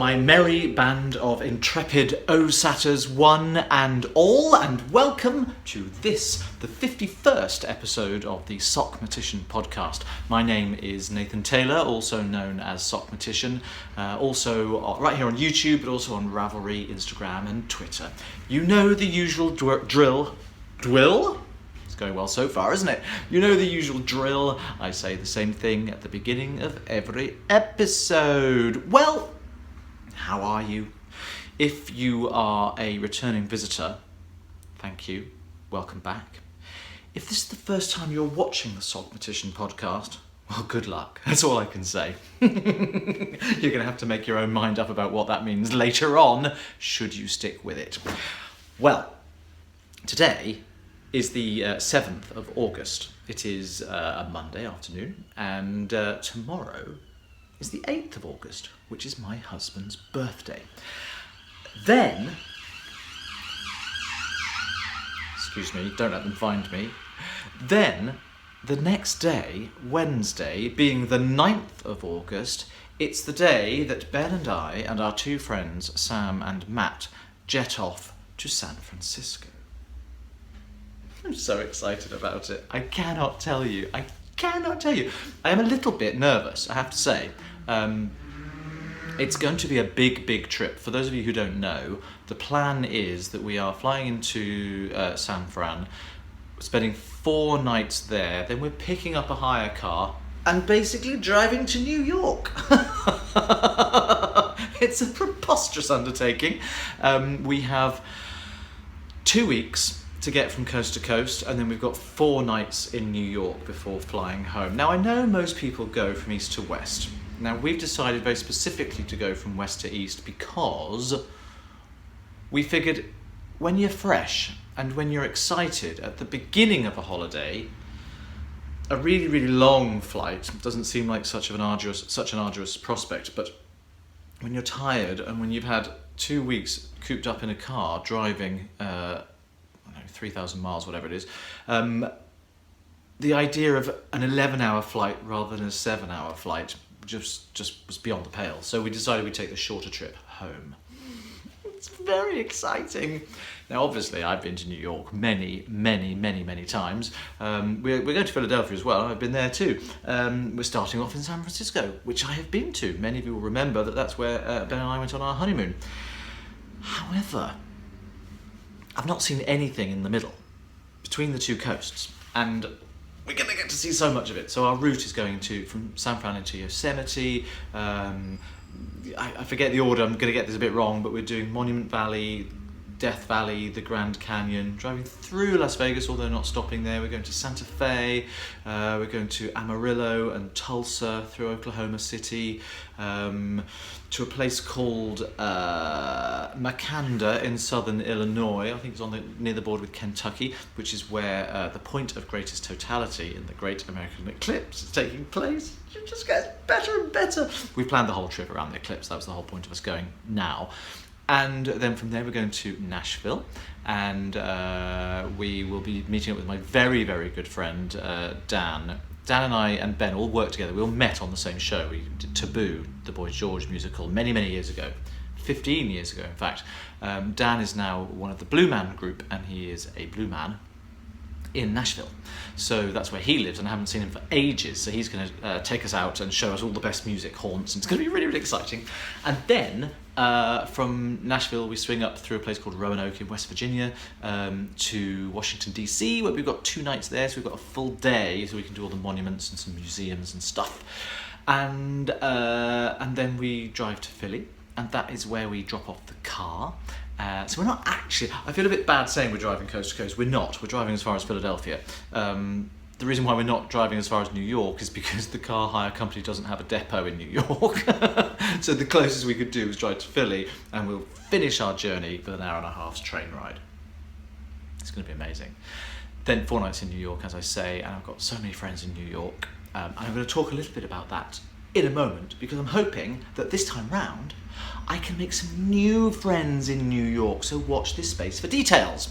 my merry band of intrepid O-Satters, one and all, and welcome to this, the 51st episode of the Sockmatician podcast. My name is Nathan Taylor, also known as Sockmatician, also right here on YouTube, but also on Ravelry, Instagram and Twitter. You know the usual drill? It's going well so far, isn't it? You know the usual drill. I say the same thing at the beginning of every episode. Well, how are you? If you are a returning visitor, thank you. Welcome back. If this is the first time you're watching the Sockmatician podcast, well, good luck. That's all I can say. You're going to have to make your own mind up about what that means later on, should you stick with it. Well, today is the 7th of August. It is a Monday afternoon, and tomorrow is the 8th of August, which is my husband's birthday. Then, excuse me, don't let them find me. Then, the next day, Wednesday, being the 9th of August, it's the day that Ben and I and our two friends, Sam and Matt, jet off to San Francisco. I'm so excited about it. I cannot tell you. I am a little bit nervous, I have to say. It's going to be a big trip. For those of you who don't know, the plan is that we are flying into San Fran, spending 4 nights there, then we're picking up a hire car and basically driving to New York. It's a preposterous undertaking. We have 2 weeks to get from coast to coast, and then we've got 4 nights in New York before flying home. Now, I know most people go from east to west. Now, we've decided very specifically to go from west to east because we figured when you're fresh and when you're excited at the beginning of a holiday, a really long flight doesn't seem like such an arduous prospect, but when you're tired and when you've had 2 weeks cooped up in a car driving 3,000 miles, whatever it is, the idea of an 11-hour flight rather than a 7-hour flight just was beyond the pale. So we decided we'd take the shorter trip home. It's very exciting. Now, obviously, I've been to New York many times. We're going to Philadelphia as well. I've been there too. We're starting off in San Francisco, which I have been to. Many of you will remember that that's where Ben and I went on our honeymoon. However, I've not seen anything in the middle, between the two coasts, and we're going to get to see so much of it. So our route is going from San Fran into Yosemite. I forget the order, I'm going to get this a bit wrong, but we're doing Monument Valley, Death Valley, the Grand Canyon, driving through Las Vegas, although not stopping there. We're going to Santa Fe, we're going to Amarillo and Tulsa, through Oklahoma City, to a place called Makanda in southern Illinois. I think it's near the border with Kentucky, which is where the point of greatest totality in the Great American Eclipse is taking place. It just gets better and better. We've planned the whole trip around the eclipse. That was the whole point of us going now. And then from there we're going to Nashville, and we will be meeting up with my very good friend Dan. Dan and I and Ben all worked together. We all met on the same show. We did Taboo, the Boy George musical, many years ago. 15 years ago, in fact. Dan is now one of the Blue Man group, and he is a Blue Man in Nashville. So that's where he lives, and I haven't seen him for ages. So he's going to take us out and show us all the best music haunts, and it's going to be really exciting. And then from Nashville, we swing up through a place called Roanoke in West Virginia to Washington, D.C., where we've got 2 nights there, so we've got a full day, so we can do all the monuments and some museums and stuff. And then we drive to Philly, and that is where we drop off the car. So we're not actually, I feel a bit bad saying we're driving coast to coast. We're not. We're driving as far as Philadelphia. The reason why we're not driving as far as New York is because the car hire company doesn't have a depot in New York. So the closest we could do is drive to Philly, and we'll finish our journey with an 1.5-hour train ride. It's going to be amazing. Then 4 nights in New York, as I say, and I've got so many friends in New York. And I'm going to talk a little bit about that in a moment, because I'm hoping that this time round I can make some new friends in New York, so watch this space for details.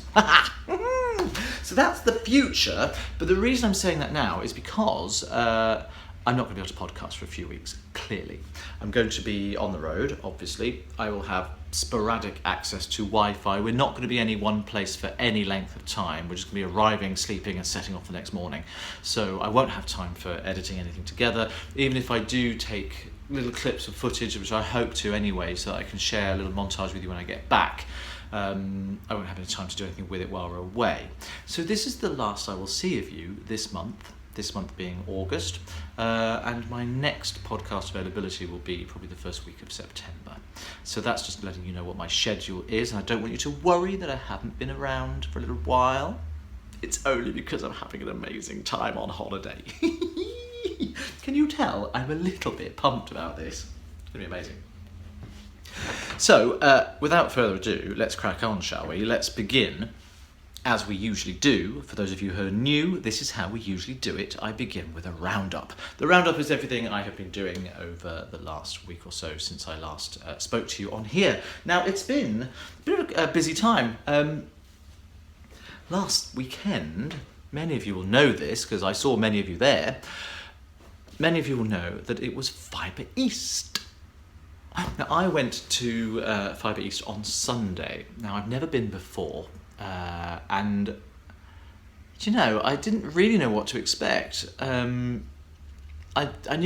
So that's the future, but the reason I'm saying that now is because I'm not going to be able to podcast for a few weeks. clearly. I'm going to be on the road, obviously. I will have sporadic access to Wi-Fi. We're not going to be any one place for any length of time. We're just going to be arriving, sleeping and setting off the next morning. So I won't have time for editing anything together. Even if I do take little clips of footage, which I hope to anyway, so that I can share a little montage with you when I get back. I won't have any time to do anything with it while we're away. So this is the last I will see of you this month being August, and my next podcast availability will be probably the first week of September. So that's just letting you know what my schedule is, and I don't want you to worry that I haven't been around for a little while. It's only because I'm having an amazing time on holiday. Can you tell I'm a little bit pumped about this? It's going to be amazing. So, without further ado, let's crack on, shall we? Let's begin, as we usually do. For those of you who are new, this is how we usually do it. I begin with a roundup. The roundup is everything I have been doing over the last week or so since I last spoke to you on here. Now, it's been a bit of a busy time. Last weekend, many of you will know this because I saw many of you there. Many of you will know that it was Fibre East. Now, I went to Fibre East on Sunday. Now, I've never been before, and you know, I didn't really know what to expect. I knew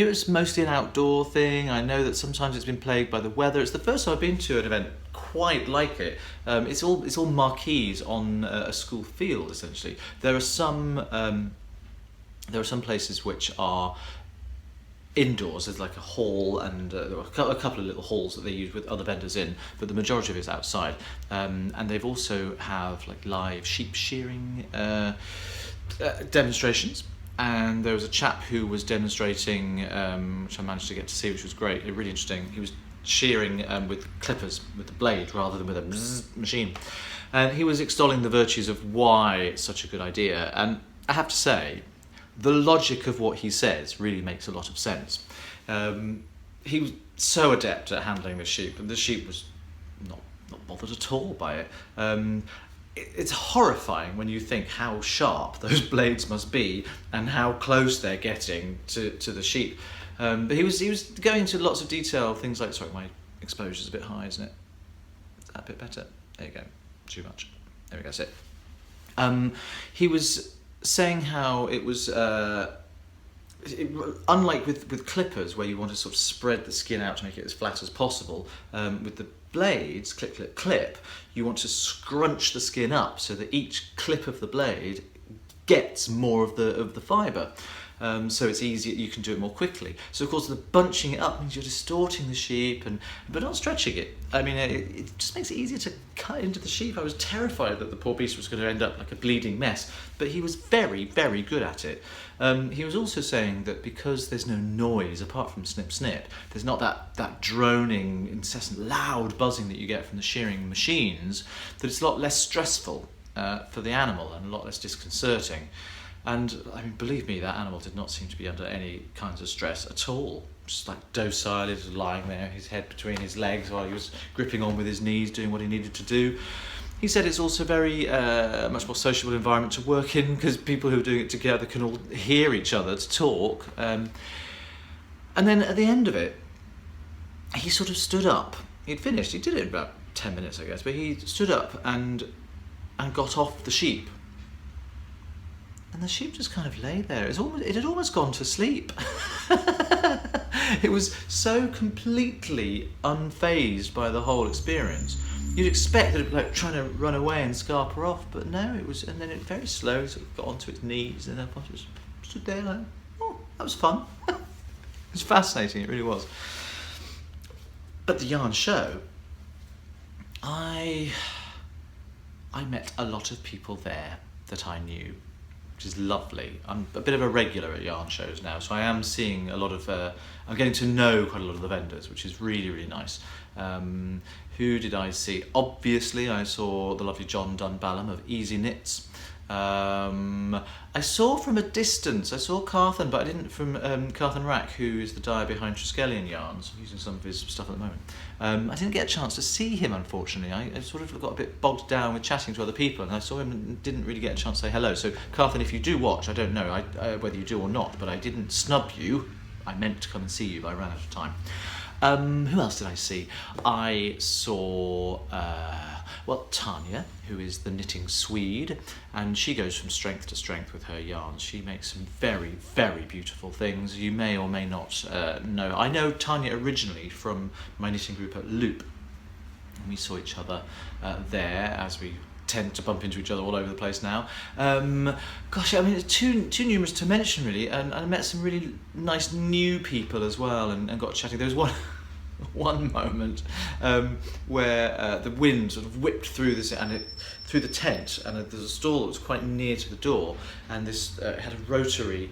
it was mostly an outdoor thing. I know that sometimes it's been plagued by the weather. It's the first time I've been to an event quite like it. It's all marquees on a school field, essentially. There are some places which are indoors. There's like a hall and there are a couple of little halls that they use with other vendors in, but the majority of it is outside. And they've also have like live sheep shearing demonstrations. And there was a chap who was demonstrating, which I managed to get to see, which was great, really interesting. He was shearing with clippers, with the blade rather than with a bzzz machine. And he was extolling the virtues of why it's such a good idea. And I have to say, the logic of what he says really makes a lot of sense. He was so adept at handling the sheep, and the sheep was not bothered at all by it. It's horrifying when you think how sharp those blades must be and how close they're getting to the sheep. But he was going into lots of detail, things like, sorry, my exposure's a bit high, isn't it? Is that a bit better? There you go. Too much. There we go, that's it. He was saying how it was, unlike with clippers, where you want to sort of spread the skin out to make it as flat as possible, with the blades, clip, clip, clip, you want to scrunch the skin up so that each clip of the blade gets more of the fibre. So it's easier, you can do it more quickly. So of course the bunching it up means you're distorting the sheep, but not stretching it. I mean, it just makes it easier to cut into the sheep. I was terrified that the poor beast was going to end up like a bleeding mess, but he was very, very good at it. He was also saying that because there's no noise apart from snip snip, there's not that droning, incessant, loud buzzing that you get from the shearing machines, that it's a lot less stressful for the animal and a lot less disconcerting. And I mean, believe me, that animal did not seem to be under any kinds of stress at all. Just like docile, he was lying there, his head between his legs while he was gripping on with his knees, doing what he needed to do. He said it's also very much more sociable environment to work in because people who are doing it together can all hear each other to talk. And then at the end of it, he sort of stood up. He'd finished. He did it in about 10 minutes, I guess, but he stood up and got off the sheep. And the sheep just kind of lay there. It had almost gone to sleep. It was so completely unfazed by the whole experience. You'd expect that it would like trying to run away and scarper off, but no, it was. And then it very slowly sort of got onto its knees and then just stood there like, oh, that was fun. It was fascinating. It really was. At the yarn show, I met a lot of people there that I knew, which is lovely. I'm a bit of a regular at yarn shows now, so I am seeing a lot of, I'm getting to know quite a lot of the vendors, which is really, really nice. Who did I see? Obviously, I saw the lovely John Dunballum of Easy Knits. I saw from a distance, I saw Carthen, but I didn't from Carthen Rack, who is the dyer behind Triskelion Yarns. I'm using some of his stuff at the moment. I didn't get a chance to see him, unfortunately. I sort of got a bit bogged down with chatting to other people, and I saw him and didn't really get a chance to say hello. So, Carthen, if you do watch, I don't know whether you do or not, but I didn't snub you. I meant to come and see you, but I ran out of time. Who else did I see? I saw, well, Tanya, who is the knitting Swede, and she goes from strength to strength with her yarns. She makes some very, very beautiful things. You may or may not know. I know Tanya originally from my knitting group at Loop, and we saw each other there, as we tend to bump into each other all over the place now. Gosh, I mean, it's too numerous to mention, really, and I met some really nice new people as well, and got chatting. There was one moment where the wind sort of whipped through through the tent, and there's a stall that was quite near to the door, and this had a rotary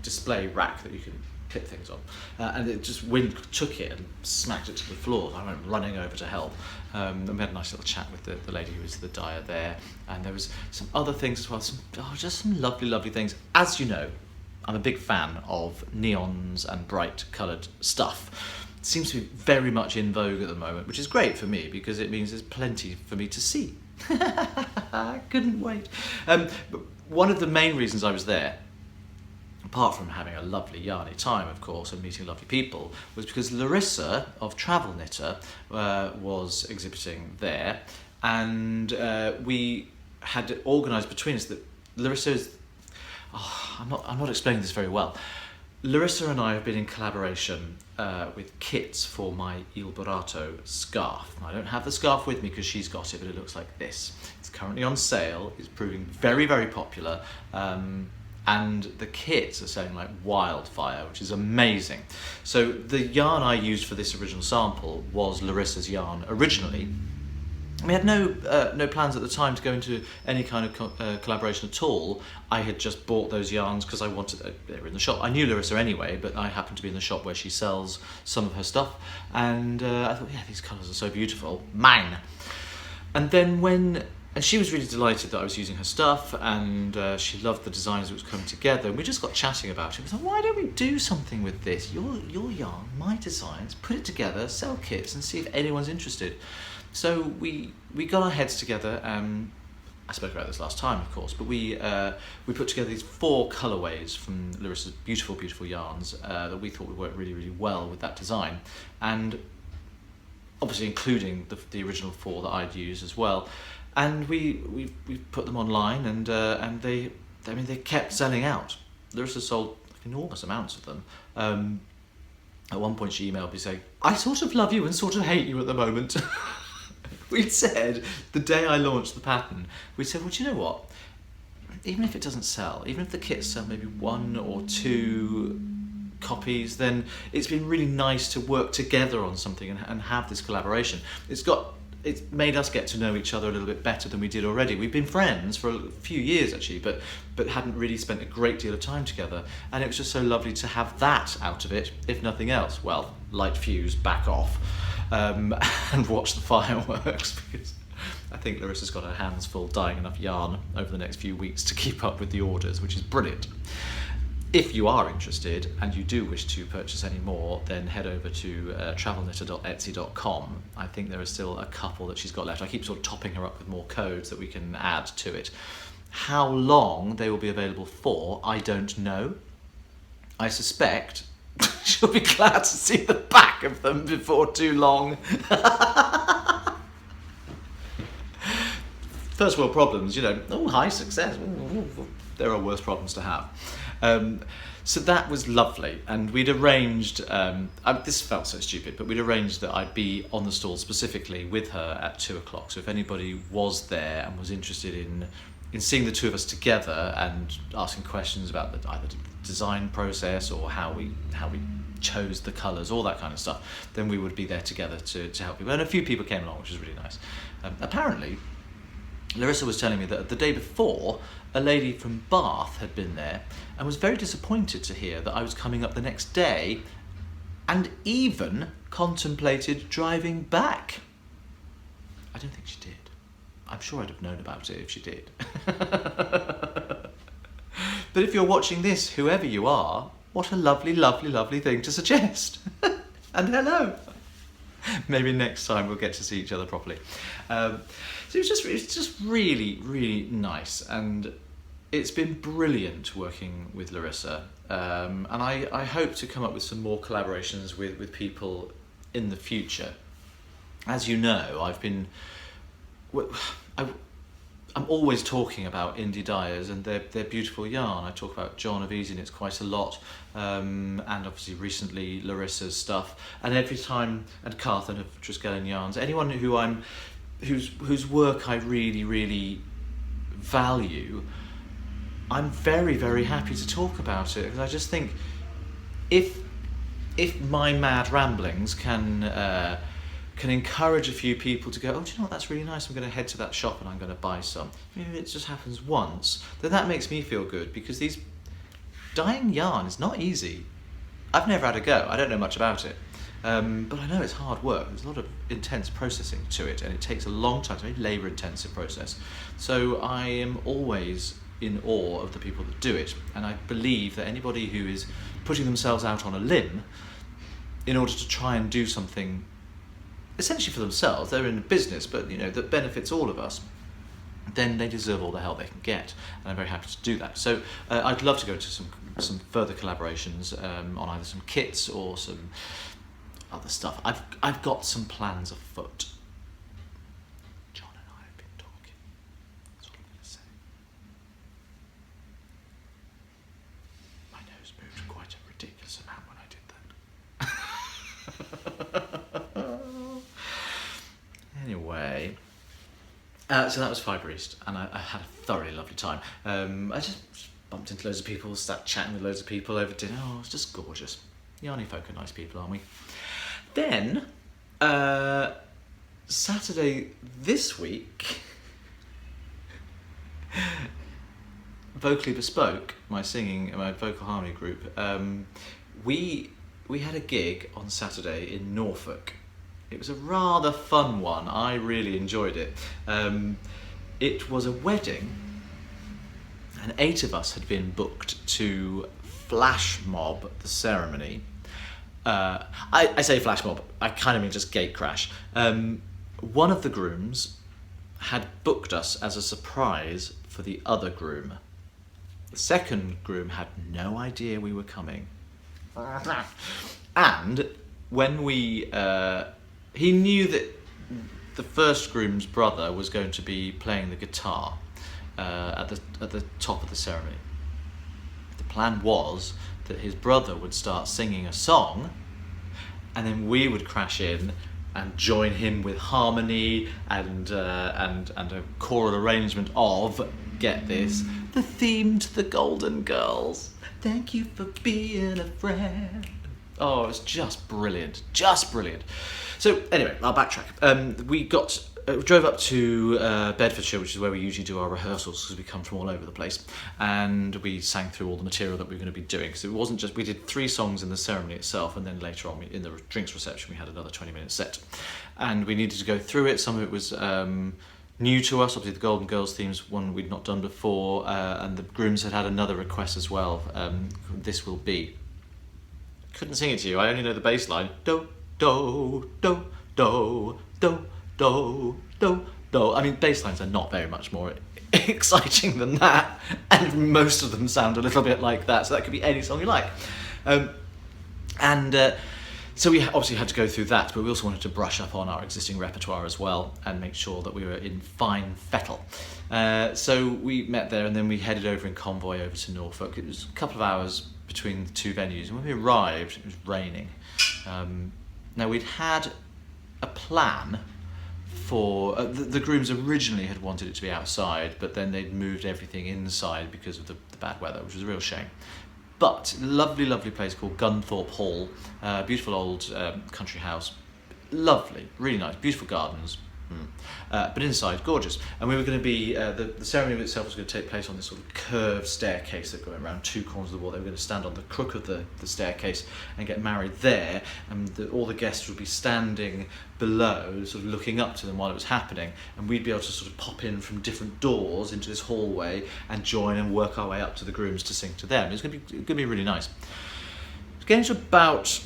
display rack that you can clip things on, and it just wind took it and smacked it to the floor. I went running over to help, and we had a nice little chat with the lady who was the dyer there, and there was some other things as well, just some lovely things. As you know, I'm a big fan of neons and bright coloured stuff. It seems to be very much in vogue at the moment, which is great for me because it means there's plenty for me to see. I couldn't wait. But one of the main reasons I was there, apart from having a lovely yarny time, of course, and meeting lovely people, was because Larissa of Travel Knitter was exhibiting there, and we had organised between us that Larissa is... I'm not explaining this very well. Larissa and I have been in collaboration with kits for my Il Burato scarf. I don't have the scarf with me because she's got it, but it looks like this. It's currently on sale. It's proving very, very popular. And the kits are selling like wildfire, which is amazing. So the yarn I used for this original sample was Larissa's yarn originally. We had no plans at the time to go into any kind of collaboration at all. I had just bought those yarns because I wanted, they were in the shop. I knew Larissa anyway, but I happened to be in the shop where she sells some of her stuff. And I thought, yeah, these colours are so beautiful, mine. And then and she was really delighted that I was using her stuff, and she loved the designs that was coming together. And we just got chatting about it. We thought, why don't we do something with this? Your yarn, my designs, put it together, sell kits, and see if anyone's interested. So we got our heads together. I spoke about this last time, of course, but we put together these 4 colourways from Larissa's beautiful, beautiful yarns that we thought would work really, really well with that design, and obviously including the original 4 that I'd used as well. And we put them online, and they kept selling out. Larissa sold enormous amounts of them. At one point, she emailed me saying, "I sort of love you and sort of hate you at the moment." We'd said, the day I launched the pattern, we said, well, do you know what? Even if it doesn't sell, even if the kits sell maybe 1 or 2 copies, then it's been really nice to work together on something and have this collaboration. It's made us get to know each other a little bit better than we did already. We've been friends for a few years actually, but hadn't really spent a great deal of time together. And it was just so lovely to have that out of it, if nothing else. Well, light fuse, back off, and watch the fireworks, because I think Larissa's got her hands full dyeing enough yarn over the next few weeks to keep up with the orders, which is brilliant. If you are interested and you do wish to purchase any more, then head over to travelknitter.etsy.com. I think there are still a couple that she's got left. I keep sort of topping her up with more codes that we can add to it. How long they will be available for, I don't know. I suspect she'll be glad to see the back of them before too long. First world problems, you know. Oh, high success. There are worse problems to have. So that was lovely, and we'd arranged, this felt so stupid, but we'd arranged that I'd be on the stall specifically with her at 2 o'clock. So if anybody was there and was interested in seeing the two of us together and asking questions about either the design process or how we chose the colours, all that kind of stuff, then we would be there together to help people. And a few people came along, which was really nice. Apparently, Larissa was telling me that the day before, a lady from Bath had been there and was very disappointed to hear that I was coming up the next day, and even contemplated driving back. I don't think she did. I'm sure I'd have known about it if she did. But if you're watching this, whoever you are, what a lovely, lovely, lovely thing to suggest. And hello. Maybe next time we'll get to see each other properly. So it was just really, really nice. And it's been brilliant working with Larissa, and I hope to come up with some more collaborations with people in the future. As you know, I'm always talking about indie dyers and their beautiful yarn. I talk about John of Easy Knits quite a lot, and obviously recently Larissa's stuff, and every time, and Carthen of Triskellian Yarns, anyone whose work I really, really value, I'm very, very happy to talk about it, because I just think if my mad ramblings can encourage a few people to go, oh, do you know what, that's really nice, I'm going to head to that shop and I'm going to buy some. Maybe it just happens once, then that makes me feel good, because dyeing yarn is not easy. I've never had a go, I don't know much about it, but I know it's hard work. There's a lot of intense processing to it, and it takes a long time. It's a very labour intensive process. So I am always in awe of the people that do it, and I believe that anybody who is putting themselves out on a limb in order to try and do something essentially for themselves, they're in a business, but that benefits all of us, then they deserve all the help they can get, and I'm very happy to do that. So I'd love to go to some further collaborations on either some kits or some other stuff. I've got some plans afoot. John and I have been talking. That's all I'm going to say. My nose moved quite a ridiculous amount when I did that. Anyway, so that was Fibre East, and I had a thoroughly lovely time. I just bumped into loads of people, sat chatting with loads of people over dinner. Oh, it's just gorgeous. Yarny folk are nice people, aren't we? Then, Saturday this week, Vocally Bespoke, my vocal harmony group, we had a gig on Saturday in Norfolk. It was a rather fun one. I really enjoyed it. It was a wedding, and 8 of us had been booked to flash mob the ceremony. I say flash mob, I kind of mean just gate crash. One of the grooms had booked us as a surprise for the other groom. The second groom had no idea we were coming. And when he knew that the first groom's brother was going to be playing the guitar at the top of the ceremony. The plan was that his brother would start singing a song, and then we would crash in and join him with harmony and a choral arrangement of, get this, the theme to the Golden Girls. Thank you for being a friend. Oh, it was just brilliant, just brilliant. So anyway, I'll backtrack. We drove up to Bedfordshire, which is where we usually do our rehearsals, because we come from all over the place, and we sang through all the material that we were going to be doing. Because it wasn't just, we did 3 songs in the ceremony itself, and then later on in the drinks reception we had another 20-minute set, and we needed to go through it. Some of it was new to us. Obviously the Golden Girls theme's one we'd not done before, and the grooms had another request as well. This Will Be. Couldn't sing it to you, I only know the bass line. Do, do, do, do, do, do, do, do. I mean, bass lines are not very much more exciting than that, and most of them sound a little bit like that, so that could be any song you like. So we obviously had to go through that, but we also wanted to brush up on our existing repertoire as well and make sure that we were in fine fettle. So we met there, and then we headed over in convoy over to Norfolk. It was a couple of hours between the 2 venues, and when we arrived it was raining. Now we'd had a plan for the grooms originally had wanted it to be outside, but then they'd moved everything inside because of the bad weather, which was a real shame. But lovely place called Gunthorpe Hall, beautiful old country house, lovely, really nice, beautiful gardens. But inside, gorgeous. And we were going to be, the ceremony itself was going to take place on this sort of curved staircase that went around 2 corners of the wall. They were going to stand on the crook of the staircase and get married there, and all the guests would be standing below, sort of looking up to them while it was happening, and we'd be able to sort of pop in from different doors into this hallway and join and work our way up to the grooms to sing to them. It was going to be really nice. It was getting to about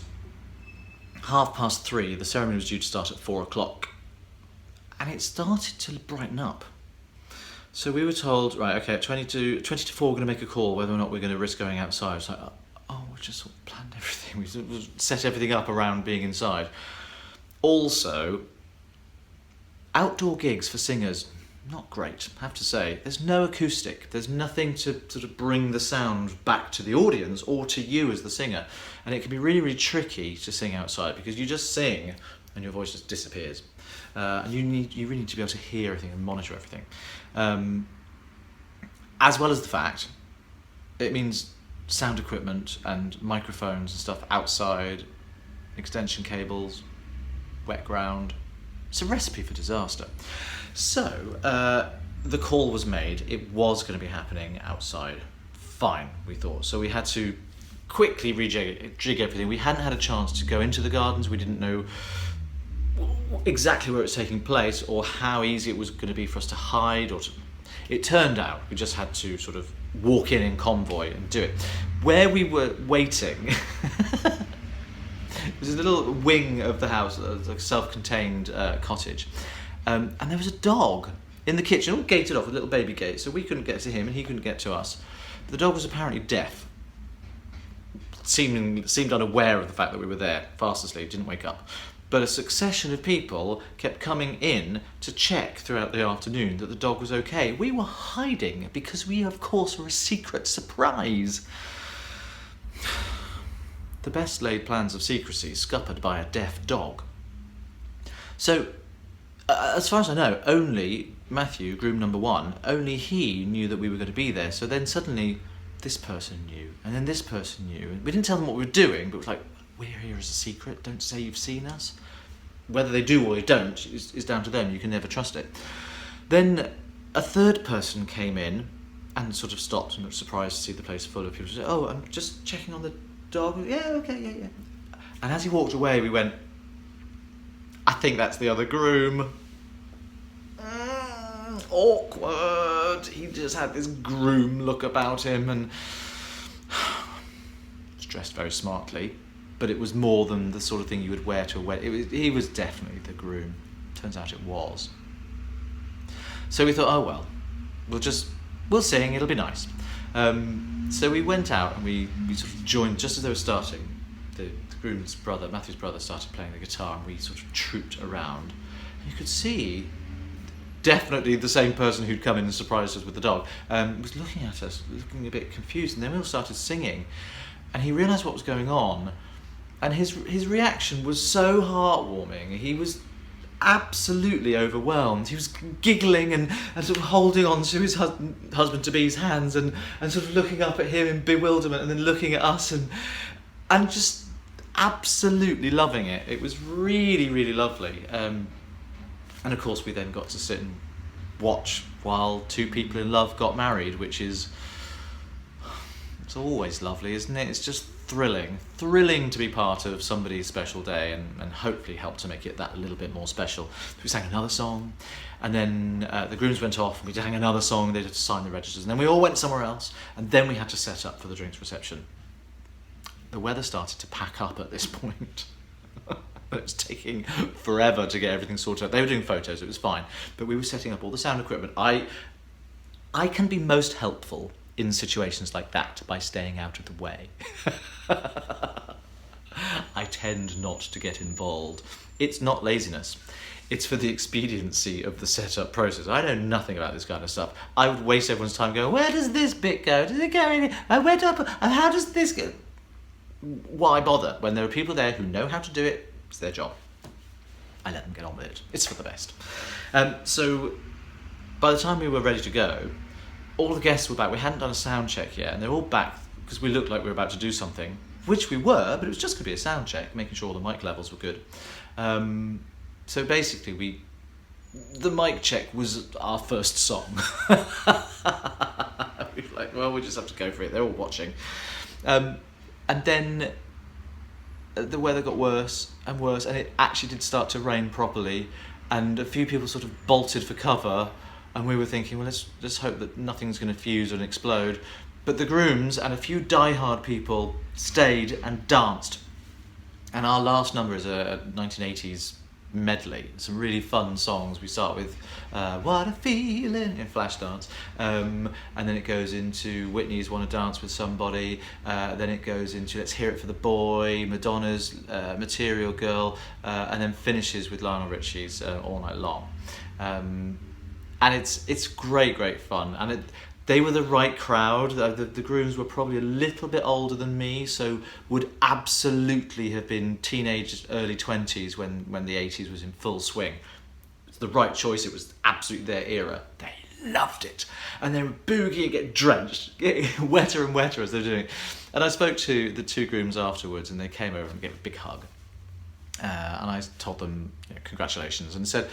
3:30. The ceremony was due to start at 4 o'clock. And it started to brighten up. So we were told, right, okay, at 20 to 4, we're going to make a call whether or not we're going to risk going outside. It's like, oh, we just sort of planned everything. We sort of set everything up around being inside. Also, outdoor gigs for singers, not great, I have to say. There's no acoustic. There's nothing to sort of bring the sound back to the audience or to you as the singer. And it can be really, really tricky to sing outside because you just sing and your voice just disappears. And you really need to be able to hear everything and monitor everything. As well as the fact, it means sound equipment and microphones and stuff outside, extension cables, wet ground. It's a recipe for disaster. So the call was made. It was going to be happening outside. Fine, we thought. So we had to quickly rejig everything. We hadn't had a chance to go into the gardens. We didn't know exactly where it was taking place or how easy it was going to be for us to hide. It turned out we just had to sort of walk in convoy and do it. Where we were waiting, it was a little wing of the house, like a self-contained cottage, and there was a dog in the kitchen, all gated off with a little baby gate, so we couldn't get to him and he couldn't get to us. The dog was apparently deaf, seemed unaware of the fact that we were there, fast asleep, didn't wake up. But a succession of people kept coming in to check throughout the afternoon that the dog was okay. We were hiding because we, of course, were a secret surprise. The best laid plans of secrecy scuppered by a deaf dog. So, as far as I know, only Matthew, groom number 1, only he knew that we were going to be there. So then suddenly this person knew, and then this person knew. And we didn't tell them what we were doing, but it was like, we're here as a secret, don't say you've seen us. Whether they do or they don't is down to them, you can never trust it. Then a third person came in and sort of stopped and was surprised to see the place full of people. Said, oh, I'm just checking on the dog. Yeah, okay, yeah. And as he walked away, we went, I think that's the other groom. Awkward. He just had this groom look about him and was dressed very smartly. But it was more than the sort of thing you would wear to a wedding. He was definitely the groom. Turns out it was. So we thought, oh well, we'll sing, it'll be nice. So we went out and we sort of joined, just as they were starting, the groom's brother, Matthew's brother, started playing the guitar and we sort of trooped around. And you could see definitely the same person who'd come in and surprised us with the dog was looking at us, looking a bit confused, and then we all started singing. And he realised what was going on. And his reaction was so heartwarming. He was absolutely overwhelmed. He was giggling and sort of holding on to his husband-to-be's hands and sort of looking up at him in bewilderment and then looking at us and just absolutely loving it. It was really, really lovely. And of course we then got to sit and watch while two people in love got married, which is... it's always lovely, isn't it? It's just thrilling to be part of somebody's special day and hopefully help to make it that a little bit more special. We sang another song and then the grooms went off and we sang another song, they had to sign the registers, and then we all went somewhere else and then we had to set up for the drinks reception. The weather started to pack up at this point. It was taking forever to get everything sorted out. They were doing photos, it was fine, but we were setting up all the sound equipment. I can be most helpful in situations like that by staying out of the way. I tend not to get involved. It's not laziness. It's for the expediency of the setup process. I know nothing about this kind of stuff. I would waste everyone's time going, where does this bit go? Does it go in? Where do I put, how does this go? Why bother? When there are people there who know how to do it, it's their job. I let them get on with it. It's for the best. So by the time we were ready to go, all the guests were back. We hadn't done a sound check yet, and they're all back because we looked like we were about to do something, which we were, but it was just going to be a sound check, making sure all the mic levels were good. So basically, the mic check was our first song. We were like, well, we just have to go for it. They're all watching. And then the weather got worse and worse, and it actually did start to rain properly, and a few people sort of bolted for cover. And we were thinking, well, let's hope that nothing's going to fuse and explode. But the grooms and a few die-hard people stayed and danced. And our last number is a 1980s medley, some really fun songs. We start with What a Feeling in Flashdance, and then it goes into Whitney's Wanna Dance with Somebody, then it goes into Let's Hear It for the Boy, Madonna's Material Girl, and then finishes with Lionel Richie's All Night Long. And it's great fun, and they were the right crowd. The grooms were probably a little bit older than me, so would absolutely have been teenagers, early 20s when the 80s was in full swing. It's the right choice. It was absolutely their era. They loved it, and they would boogie and get drenched, getting wetter and wetter as they were doing it. And I spoke to the two grooms afterwards, and they came over and gave a big hug, and I told them, congratulations, and said,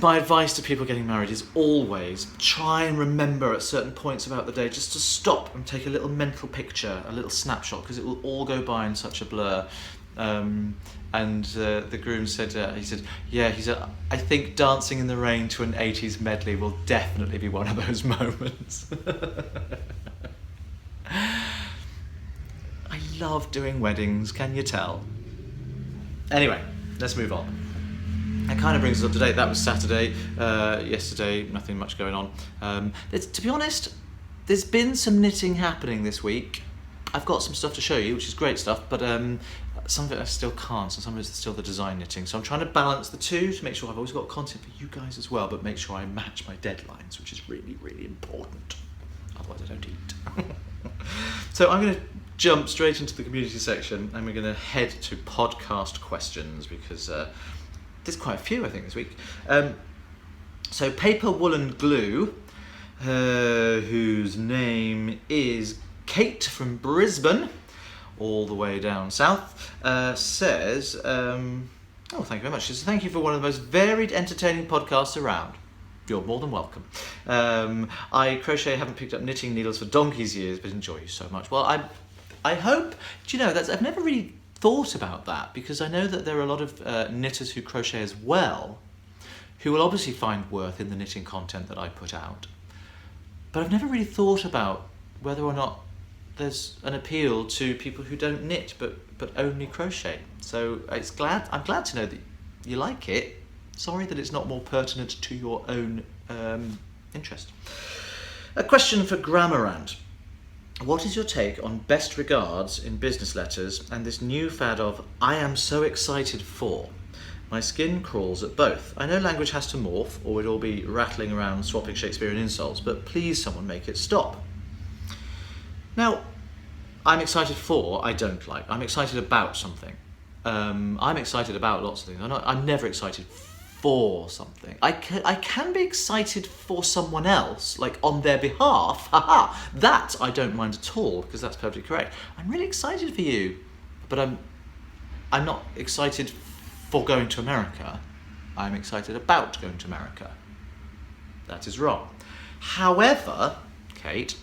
my advice to people getting married is always try and remember at certain points about the day just to stop and take a little mental picture, a little snapshot, because it will all go by in such a blur. And the groom said, he said, I think dancing in the rain to an 80s medley will definitely be one of those moments. I love doing weddings, can you tell? Anyway, let's move on. That kind of brings us up to date. That was Saturday. Yesterday, nothing much going on. To be honest, there's been some knitting happening this week. I've got some stuff to show you, which is great stuff, but some of it I still can't, and some of it's still the design knitting. So I'm trying to balance the two to make sure I've always got content for you guys as well, but make sure I match my deadlines, which is really, really important. Otherwise I don't eat. So I'm going to jump straight into the community section, and we're going to head to podcast questions, because there's quite a few, I think, this week. So Paper Woolen Glue, whose name is Kate from Brisbane, all the way down south, says, thank you very much. She says, thank you for one of the most varied, entertaining podcasts around. You're more than welcome. I crochet, haven't picked up knitting needles for donkey's years, but enjoy you so much. Well, I hope, I've never really thought about that, because I know that there are a lot of knitters who crochet as well, who will obviously find worth in the knitting content that I put out. But I've never really thought about whether or not there's an appeal to people who don't knit but only crochet. So I'm glad to know that you like it. Sorry that it's not more pertinent to your own interest. A question for Grammarant. What is your take on best regards in business letters and this new fad of I am so excited for? My skin crawls at both. I know language has to morph, or we'd all be rattling around swapping Shakespearean insults, but please someone make it stop. Now, I'm excited for, I don't like. I'm excited about something. I'm excited about lots of things. I'm never excited for something. I can be excited for someone else, like on their behalf. That I don't mind at all, because that's perfectly correct. I'm really excited for you, but I'm not excited for going to America. I'm excited about going to America. That is wrong. However, Kate,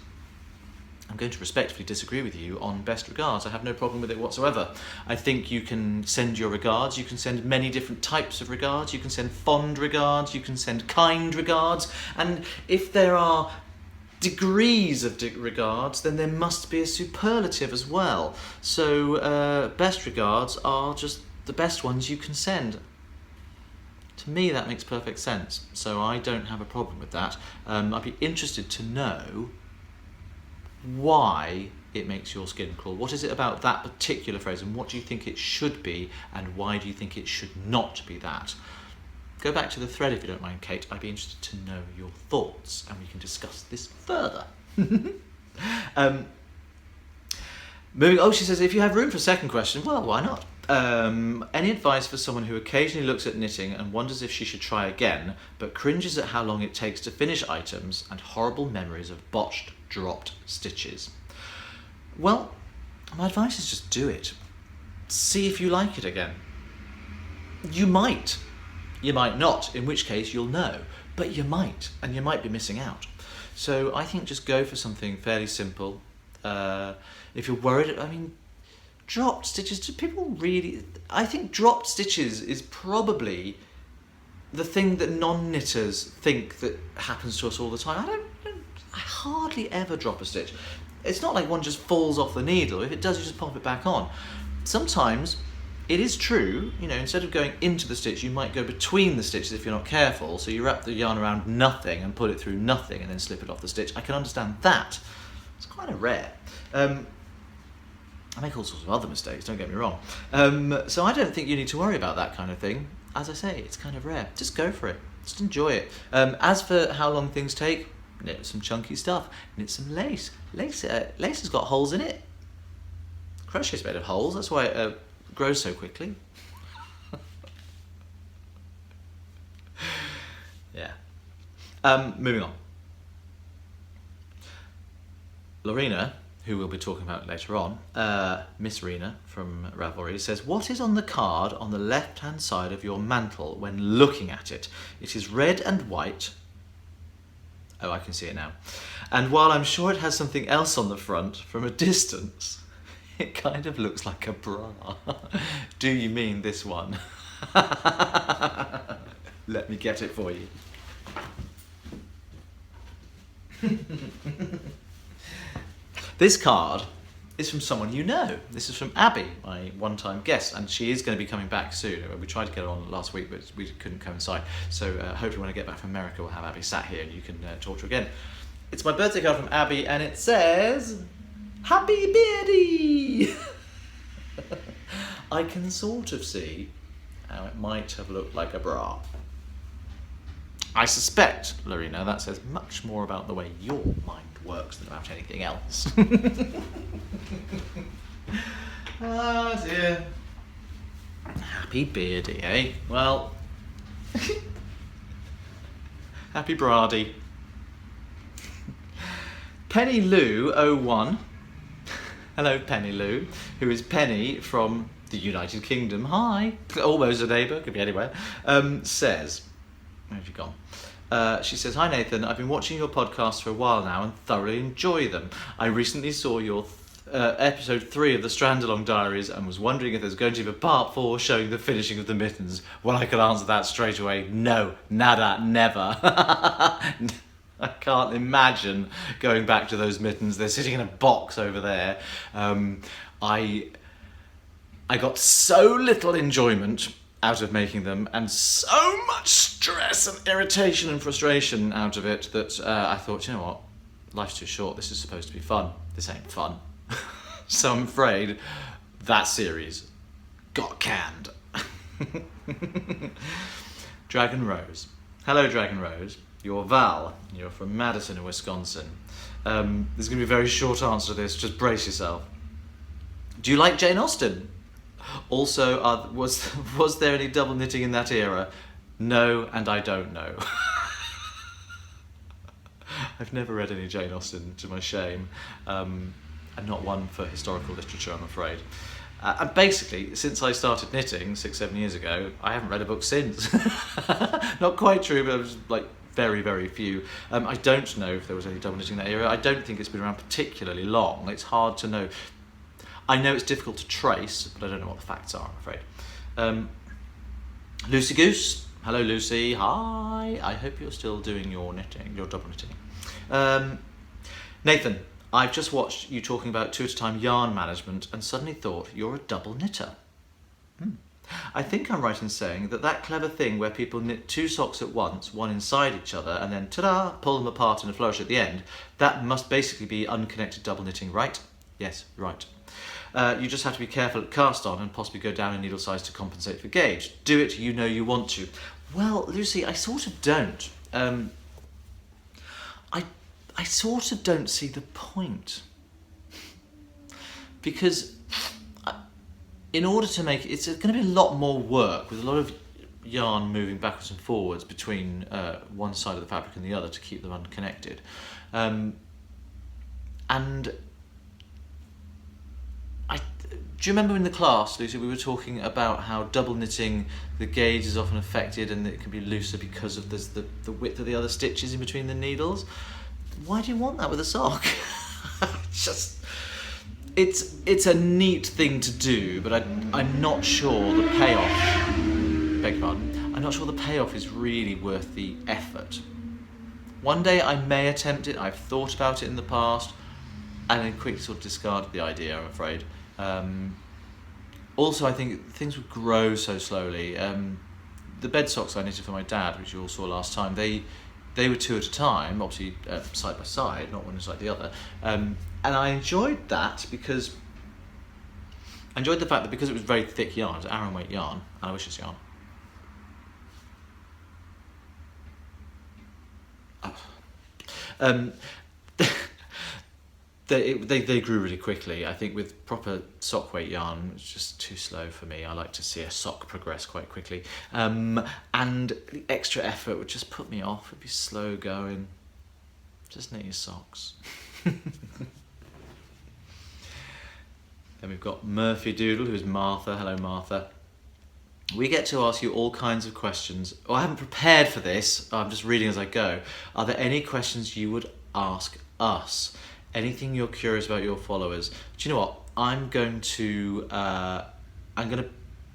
I'm going to respectfully disagree with you on best regards. I have no problem with it whatsoever. I think you can send your regards. You can send many different types of regards. You can send fond regards. You can send kind regards. And if there are degrees of regards, then there must be a superlative as well. So best regards are just the best ones you can send. To me, that makes perfect sense. So I don't have a problem with that. I'd be interested to know why it makes your skin crawl. What is it about that particular phrase, and what do you think it should be, and why do you think it should not be that? Go back to the thread if you don't mind, Kate. I'd be interested to know your thoughts, and we can discuss this further. She says, if you have room for a second question, well, why not? Any advice for someone who occasionally looks at knitting and wonders if she should try again, but cringes at how long it takes to finish items and horrible memories of botched, dropped stitches? Well, my advice is just do it. See if you like it again. You might not, in which case you'll know, but you might, and you might be missing out. So I think just go for something fairly simple. If you're worried, dropped stitches, do people really... I think dropped stitches is probably the thing that non-knitters think that happens to us all the time. I hardly ever drop a stitch. It's not like one just falls off the needle. If it does, you just pop it back on. Sometimes it is true, instead of going into the stitch, you might go between the stitches if you're not careful. So you wrap the yarn around nothing and pull it through nothing and then slip it off the stitch. I can understand that. It's kind of rare. I make all sorts of other mistakes, don't get me wrong. So I don't think you need to worry about that kind of thing. As I say, it's kind of rare. Just go for it. Just enjoy it. As for how long things take, knit some chunky stuff. Knit some lace. Lace has got holes in it. Crochet's made of holes. That's why it grows so quickly. Yeah. Moving on. Lorena, who we'll be talking about later on, Miss Rena from Ravelry, says, what is on the card on the left-hand side of your mantle when looking at it? It is red and white. Oh, I can see it now. And while I'm sure it has something else on the front, from a distance, it kind of looks like a bra. Do you mean this one? Let me get it for you. This card is from someone you know. This is from Abby, my one-time guest, and she is going to be coming back soon. We tried to get her on last week, but we couldn't coincide. So hopefully when I get back from America, we'll have Abby sat here and you can talk to her again. It's my birthday card from Abby, and it says, Happy Beardy! I can sort of see how it might have looked like a bra. I suspect, Lorena, that says much more about the way your mind works than about anything else. Oh dear. Happy Beardy, eh? Well, happy Brady. Penny Lou 01. Hello, Penny Lou, who is Penny from the United Kingdom. Hi, almost a neighbour, could be anywhere. Says, where have you gone? She says, hi Nathan, I've been watching your podcasts for a while now and thoroughly enjoy them. I recently saw your episode 3 of the Strandalong Diaries and was wondering if there's going to be a part 4 showing the finishing of the mittens. Well, I can answer that straight away. No, nada, never. I can't imagine going back to those mittens. They're sitting in a box over there. I got so little enjoyment out of making them, and so much stress and irritation and frustration out of it that I thought, you know what, life's too short, this is supposed to be fun. This ain't fun. So I'm afraid that series got canned. Dragon Rose. Hello, Dragon Rose. You're Val. You're from Madison in Wisconsin. There's going to be a very short answer to this, just brace yourself. Do you like Jane Austen? Also, was there any double knitting in that era? No, and I don't know. I've never read any Jane Austen, to my shame, and not one for historical literature, I'm afraid. And basically, since I started knitting 6-7 years ago, I haven't read a book since. Not quite true, but it was like very, very few. I don't know if there was any double knitting in that era. I don't think it's been around particularly long. It's hard to know. I know it's difficult to trace, but I don't know what the facts are, I'm afraid. Lucy Goose. Hello, Lucy. Hi. I hope you're still doing your knitting, your double knitting. Nathan, I've just watched you talking about 2 at a time yarn management and suddenly thought you're a double knitter. I think I'm right in saying that clever thing where people knit 2 socks at once, one inside each other, and then ta-da, pull them apart in a flourish at the end, that must basically be unconnected double knitting, right? Yes, right. You just have to be careful at cast on and possibly go down in needle size to compensate for gauge. Do it, you know you want to. Well, Lucy, I sort of don't. I sort of don't see the point. Because in order to make it, it's going to be a lot more work with a lot of yarn moving backwards and forwards between one side of the fabric and the other to keep them unconnected. And do you remember in the class, Lucy, we were talking about how double knitting, the gauge is often affected and it can be looser because of the width of the other stitches in between the needles? Why do you want that with a sock? It's a neat thing to do, but I'm not sure the payoff, beg your pardon, I'm not sure the payoff is really worth the effort. One day I may attempt it, I've thought about it in the past, and then quickly sort of discarded the idea, I'm afraid. Also, I think things would grow so slowly. The bed socks I knitted for my dad, which you all saw last time, they were 2 at a time, obviously side by side, not one inside the other. And I enjoyed that because I enjoyed the fact that because it was very thick yarn, it was Aran weight yarn, and I wish it's yarn. They grew really quickly. I think with proper sock weight yarn, it's just too slow for me. I like to see a sock progress quite quickly. And the extra effort would just put me off. It'd be slow going. Just knit your socks. Then we've got Murphy Doodle, who's Martha. Hello, Martha. We get to ask you all kinds of questions. I haven't prepared for this. I'm just reading as I go. Are there any questions you would ask us? Anything you're curious about your followers? Do you know what? I'm not going to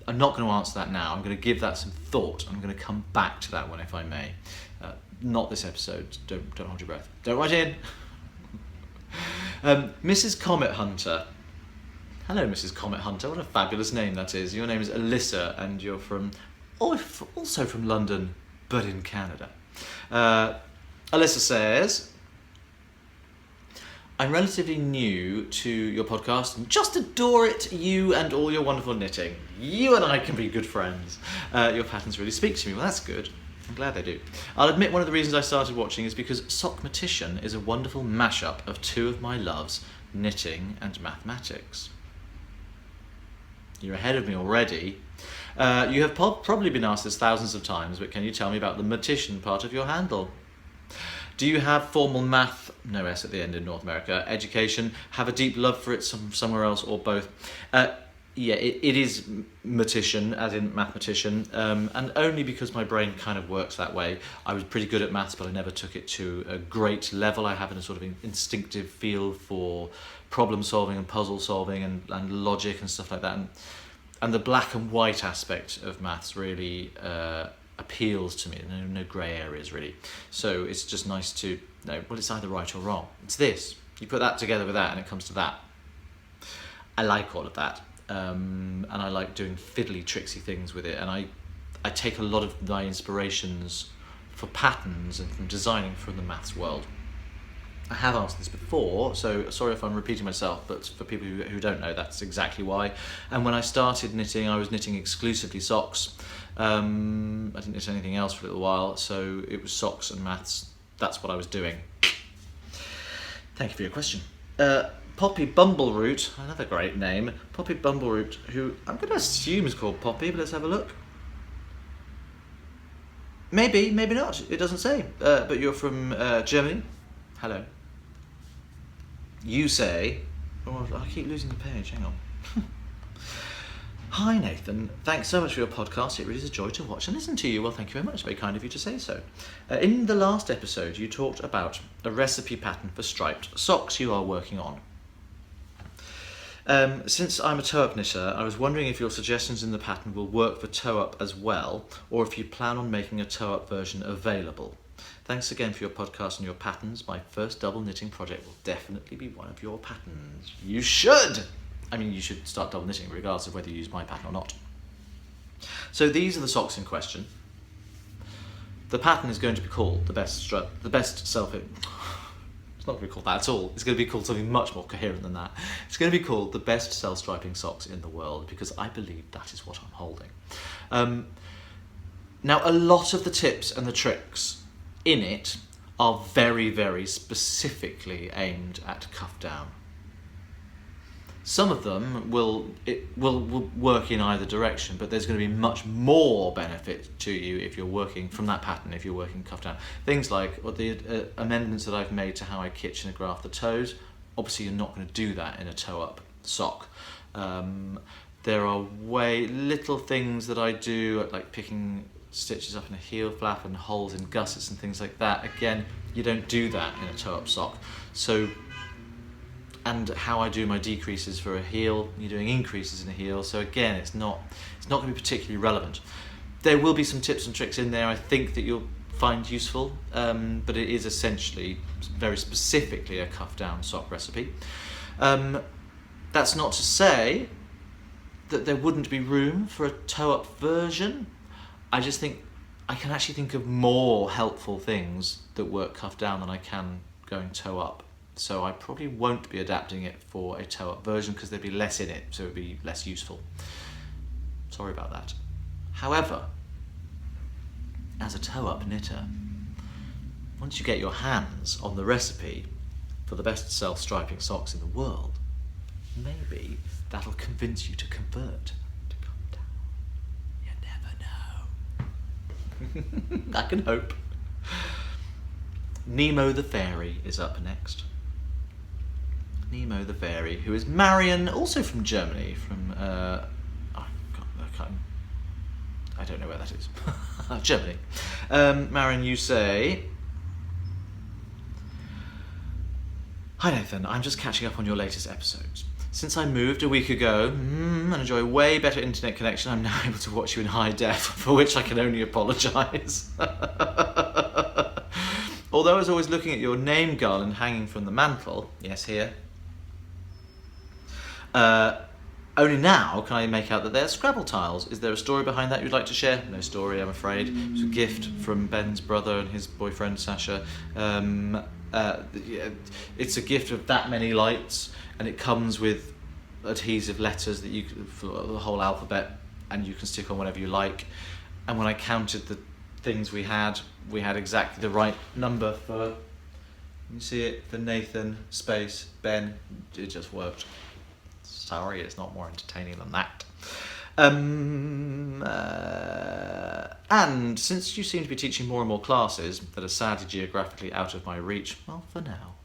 answer that now. I'm going to give that some thought. I'm going to come back to that one if I may. Not this episode. Don't hold your breath. Don't write in. Mrs. Comet Hunter. Hello, Mrs. Comet Hunter. What a fabulous name that is. Your name is Alyssa, and you're also from London, but in Canada. Alyssa says, I'm relatively new to your podcast and just adore it, you and all your wonderful knitting. You and I can be good friends. Your patterns really speak to me. Well, that's good. I'm glad they do. I'll admit one of the reasons I started watching is because Sockmatician is a wonderful mashup of two of my loves, knitting and mathematics. You're ahead of me already. You have probably been asked this thousands of times, but can you tell me about the matician part of your handle? Do you have formal math, no S at the end in North America, education, have a deep love for it somewhere else, or both? Yeah, it is matician, as in mathematician, and only because my brain kind of works that way. I was pretty good at maths, but I never took it to a great level. I have a sort of instinctive feel for problem solving and puzzle solving and logic and stuff like that. And the black and white aspect of maths really appeals to me. No grey areas really. So it's just nice to know, well, it's either right or wrong. It's this. You put that together with that and it comes to that. I like all of that. And I like doing fiddly, tricksy things with it. And I take a lot of my inspirations for patterns and from designing from the maths world. I have answered this before, so sorry if I'm repeating myself, but for people who don't know, that's exactly why. And when I started knitting, I was knitting exclusively socks. I didn't knit anything else for a little while, so it was socks and maths. That's what I was doing. Thank you for your question. Poppy Bumbleroot, another great name. Poppy Bumbleroot, who I'm going to assume is called Poppy, but let's have a look. Maybe, maybe not. It doesn't say. But you're from Germany. Hello. You say... Oh, I keep losing the page, hang on. Hi Nathan, thanks so much for your podcast. It really is a joy to watch and listen to you. Well, thank you very much. Very kind of you to say so. In the last episode, you talked about a recipe pattern for striped socks you are working on. Since I'm a toe-up knitter, I was wondering if your suggestions in the pattern will work for toe-up as well, or if you plan on making a toe-up version available. Thanks again for your podcast and your patterns. My first double knitting project will definitely be one of your patterns. You should! I mean, you should start double knitting regardless of whether you use my pattern or not. So these are the socks in question. The pattern is going to be called the best self... It's not going to be called that at all. It's going to be called something much more coherent than that. It's going to be called the best self-striping socks in the world, because I believe that is what I'm holding. Now, a lot of the tips and the tricks in it are very, very specifically aimed at cuff down. Some of them will work in either direction, but there's going to be much more benefit to you if you're working from that pattern, if you're working cuff down. Things like the amendments that I've made to how I kitchenograph the toes. Obviously, you're not going to do that in a toe-up sock. There are little things that I do, like picking stitches up in a heel flap and holes in gussets and things like that. Again, you don't do that in a toe-up sock. So, and how I do my decreases for a heel, you're doing increases in a heel. So again, it's not going to be particularly relevant. There will be some tips and tricks in there I think that you'll find useful, but it is essentially very specifically a cuff down sock recipe. That's not to say that there wouldn't be room for a toe-up version. I just think I can actually think of more helpful things that work cuff down than I can going toe-up. So I probably won't be adapting it for a toe-up version because there'd be less in it, so it would be less useful. Sorry about that. However, as a toe-up knitter, once you get your hands on the recipe for the best self-striping socks in the world, maybe that'll convince you to convert to cuff down. You never know. I can hope. Nemo the Fairy is up next. Nemo the Fairy, who is Marion, also from Germany, from I don't know where that is. Germany. Marion, you say, "Hi Nathan, I'm just catching up on your latest episodes. Since I moved a week ago and enjoy a way better internet connection, I'm now able to watch you in high def, for which I can only apologise. Although I was always looking at your name garland hanging from the mantle," yes, here, "only now can I make out that they're Scrabble tiles. Is there a story behind that you'd like to share?" No story, I'm afraid. It was a gift from Ben's brother and his boyfriend Sasha. It's a gift of that many lights, and it comes with adhesive letters that you for the whole alphabet, and you can stick on whatever you like. And when I counted the things we had exactly the right number for, you see it, for Nathan space Ben. It just worked. Sorry, it's not more entertaining than that. And since you seem to be teaching more and more classes that are sadly geographically out of my reach, well, for now,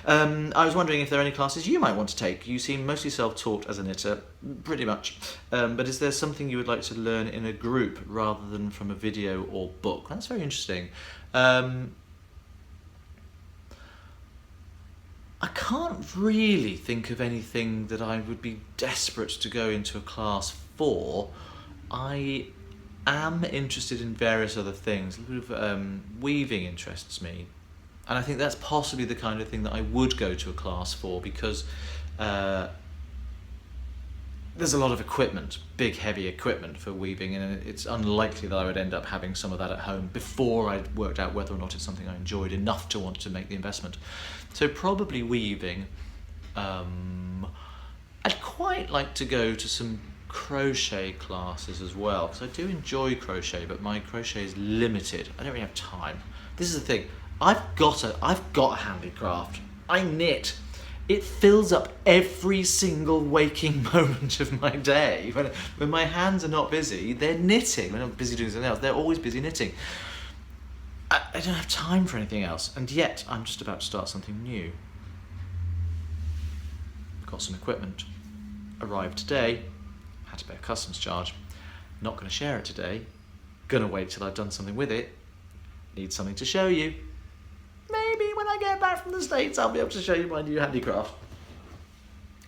I was wondering if there are any classes you might want to take. You seem mostly self-taught as a knitter, pretty much. But is there something you would like to learn in a group rather than from a video or book? That's very interesting. I can't really think of anything that I would be desperate to go into a class for. I am interested in various other things. A little bit of weaving interests me. And I think that's possibly the kind of thing that I would go to a class for, because there's a lot of equipment, big heavy equipment for weaving, and it's unlikely that I would end up having some of that at home before I'd worked out whether or not it's something I enjoyed enough to want to make the investment. So probably weaving. I'd quite like to go to some crochet classes as well, because I do enjoy crochet, but my crochet is limited. I don't really have time. This is the thing. I've got a handicraft. I knit. It fills up every single waking moment of my day. When my hands are not busy, they're knitting. When I'm busy doing something else, they're always busy knitting. I don't have time for anything else, and yet I'm just about to start something new. Got some equipment. Arrived today. Had to pay a customs charge. Not going to share it today. Gonna wait till I've done something with it. Need something to show you. Maybe when I get back from the States, I'll be able to show you my new handicraft.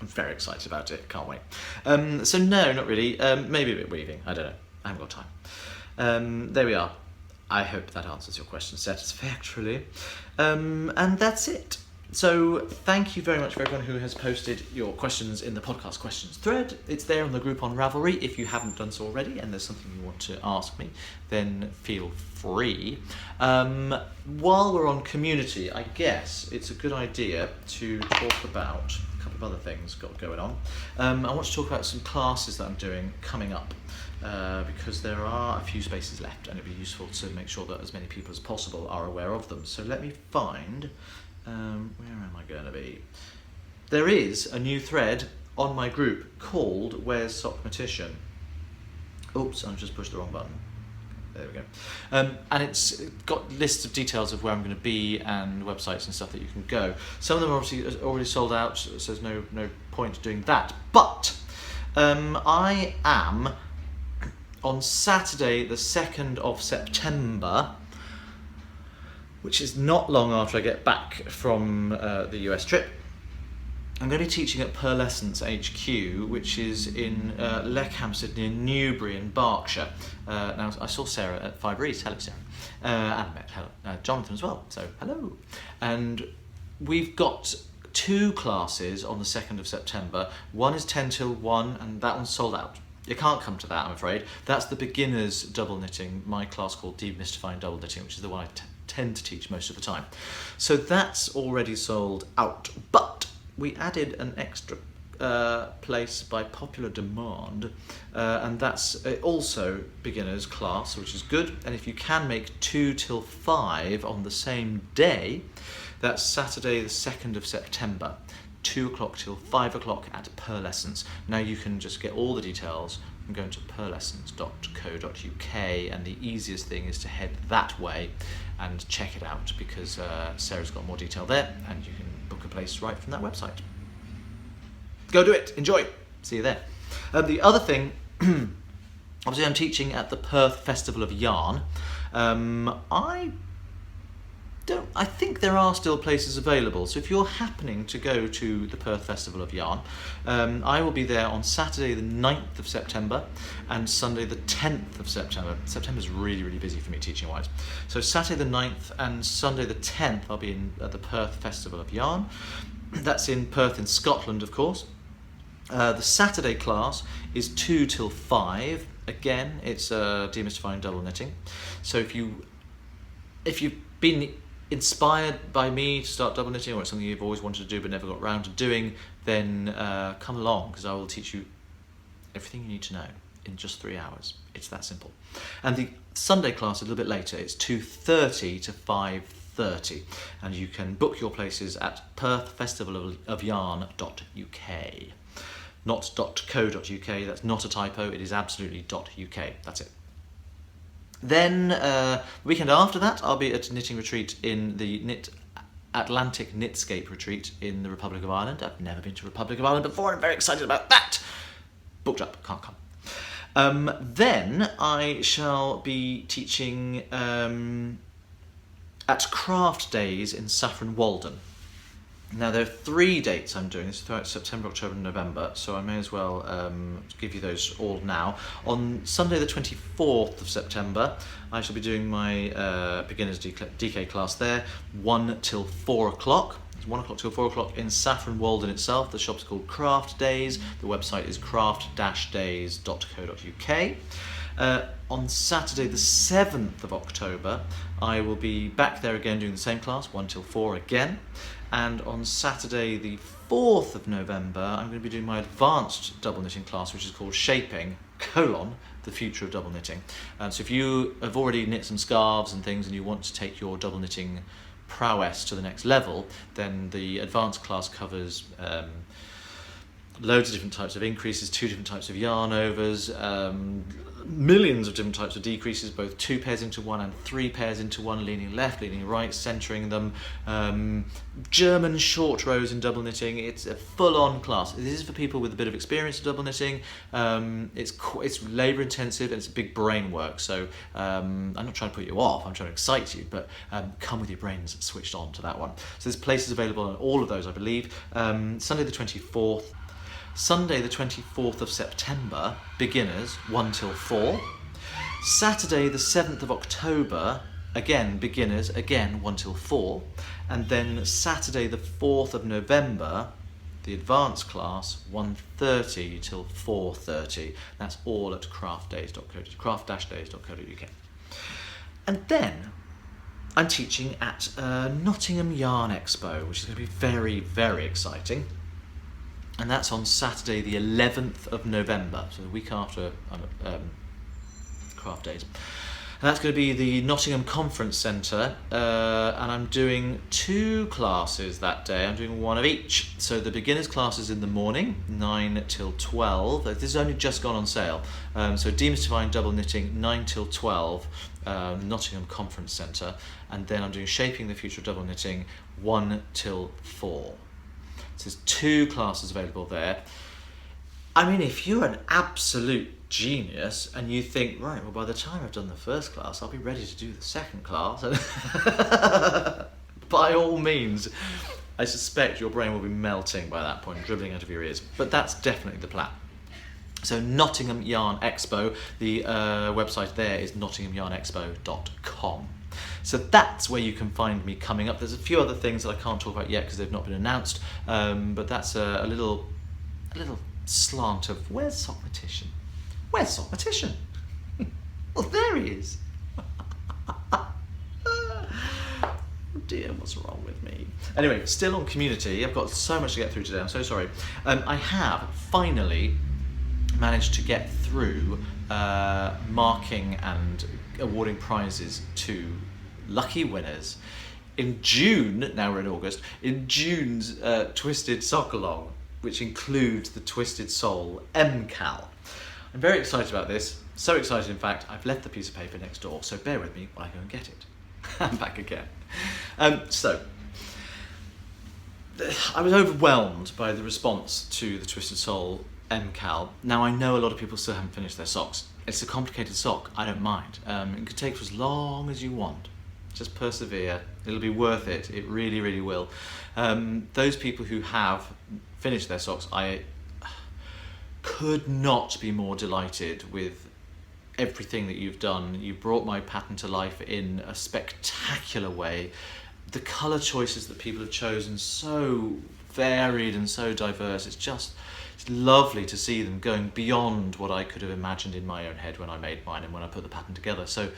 I'm very excited about it. Can't wait. So no, not really. Maybe a bit weaving. I don't know. I haven't got time. There we are. I hope that answers your question satisfactorily. And that's it. So thank you very much for everyone who has posted your questions in the podcast questions thread. It's there on the group on Ravelry. If you haven't done so already and there's something you want to ask me, then feel free. While we're on community, I guess it's a good idea to talk about a couple of other things got going on. I want to talk about some classes that I'm doing coming up. Because there are a few spaces left, and it'd be useful to make sure that as many people as possible are aware of them. So let me find, where am I going to be? There is a new thread on my group called Where's Sockmatician? Oops, I've just pushed the wrong button. There we go. And it's got lists of details of where I'm going to be and websites and stuff that you can go. Some of them are obviously already sold out, so there's no point doing that. But I am on Saturday, the 2nd of September, which is not long after I get back from the US trip, I'm going to be teaching at Pearlescence HQ, which is in Leckhampstead near Newbury in Berkshire. Now, I saw Sarah at Fibre East. Hello, Sarah. And I met Jonathan as well, so hello. And we've got 2 classes on the 2nd of September. One is 10 till 1, and that one's sold out. You can't come to that, I'm afraid. That's the beginners double knitting, my class called Demystifying Double Knitting, which is the one I tend to teach most of the time. So that's already sold out, but we added an extra place by popular demand, and that's also beginners class, which is good. And if you can make 2 till 5 on the same day, that's Saturday the 2nd of September, 2 o'clock till 5 o'clock at Per Lessons. Now you can just get all the details and go into perlessons.co.uk, and the easiest thing is to head that way and check it out, because Sarah's got more detail there, and you can book a place right from that website. Go do it, enjoy, see you there. The other thing, obviously I'm teaching at the Perth Festival of Yarn. I think there are still places available, so if you're happening to go to the Perth Festival of Yarn, I will be there on Saturday the 9th of September and Sunday the 10th of September. September's really, really busy for me teaching wise. So Saturday the 9th and Sunday the 10th I'll be at the Perth Festival of Yarn. That's in Perth in Scotland, of course. The Saturday class is 2 till 5. Again, it's demystifying double knitting. So if you've been inspired by me to start double knitting, or it's something you've always wanted to do but never got around to doing, then come along, because I will teach you everything you need to know in just 3 hours. It's that simple. And the Sunday class a little bit later. It's 2:30 to 5:30, and you can book your places at perthfestivalofyarn.uk. Not .co.uk, that's not a typo, it is absolutely .uk, that's it. Then, the weekend after that, I'll be at a knitting retreat in the Atlantic Knitscape retreat in the Republic of Ireland. I've never been to Republic of Ireland before, I'm very excited about that! Booked up, can't come. Then I shall be teaching at Craft Days in Saffron Walden. Now there are 3 dates I'm doing this throughout September, October and November, so I may as well give you those all now. On Sunday the 24th of September I shall be doing my beginners DK class there, 1 till 4 o'clock. It's 1 o'clock till 4 o'clock in Saffron Walden itself. The shop's called Craft Days, the website is craft-days.co.uk. On Saturday the 7th of October I will be back there again doing the same class, 1 till 4 again. And on Saturday the 4th of November I'm going to be doing my advanced double knitting class, which is called Shaping, the Future of Double Knitting. So if you have already knit some scarves and things and you want to take your double knitting prowess to the next level, then the advanced class covers loads of different types of increases, 2 different types of yarn overs, millions of different types of decreases, both 2 pairs into 1 and 3 pairs into 1, leaning left, leaning right, centering them, German short rows in double knitting. It's a full-on class. This is for people with a bit of experience in double knitting. It's labour intensive and it's big brain work, so I'm not trying to put you off, I'm trying to excite you, but come with your brains switched on to that one. So there's places available on all of those, I believe. Sunday the 24th, Sunday the 24th of September, beginners, 1 till 4. Saturday the 7th of October, again beginners, again 1 till 4. And then Saturday the 4th of November, the advanced class, 1:30 till 4:30. That's all at craft-days.co.uk. And then I'm teaching at Nottingham Yarn Expo, which is going to be very, very exciting. And that's on Saturday the 11th of November, so the week after Craft Days. And that's going to be the Nottingham Conference Centre, and I'm doing 2 classes that day. I'm doing 1 of each. So the beginners class is in the morning, 9 till 12. This has only just gone on sale. So Demystifying Double Knitting, 9 till 12, Nottingham Conference Centre. And then I'm doing Shaping the Future of Double Knitting, 1 till 4. So there's 2 classes available there. I mean, if you're an absolute genius and you think, right, well, by the time I've done the first class, I'll be ready to do the second class. By all means, I suspect your brain will be melting by that point, dribbling out of your ears. But that's definitely the plan. So Nottingham Yarn Expo, the website there is nottinghamyarnexpo.com. So that's where you can find me coming up. There's a few other things that I can't talk about yet because they've not been announced, but that's a little slant of where's Sockmatician? Where's Sockmatician? Well, there he is. Dear, what's wrong with me? Anyway, still on community. I've got so much to get through today. I'm so sorry. I have finally managed to get through marking and awarding prizes to lucky winners. In June, now we're in August, in June's Twisted Sock-Along, which includes the Twisted Soul MKAL. I'm very excited about this. So excited, in fact, I've left the piece of paper next door, so bear with me while I go and get it. I'm back again. So, I was overwhelmed by the response to the Twisted Soul MKAL. Now, I know a lot of people still haven't finished their socks. It's a complicated sock, I don't mind. It could take for as long as you want. Just persevere, it'll be worth it, it really, really will. Those people who have finished their socks, I could not be more delighted with everything that you've done. You brought my pattern to life in a spectacular way. The colour choices that people have chosen, so varied and so diverse. It's lovely to see them going beyond what I could have imagined in my own head when I made mine and when I put the pattern together. So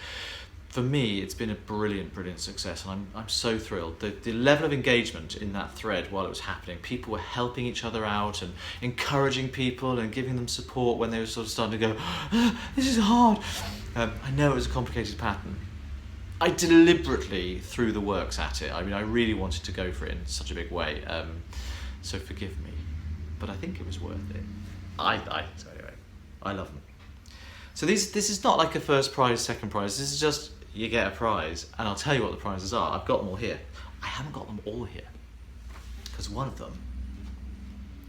for me, it's been a brilliant, brilliant success, and I'm so thrilled. The level of engagement in that thread while it was happening, people were helping each other out and encouraging people and giving them support when they were sort of starting to go, this is hard. I know it was a complicated pattern. I deliberately threw the works at it. I mean, I really wanted to go for it in such a big way, so forgive me, but I think it was worth it. So anyway, I love them. So this is not like a first prize, second prize. This is just, you get a prize, and I'll tell you what the prizes are. I've got them all here. I haven't got them all here, because one of them,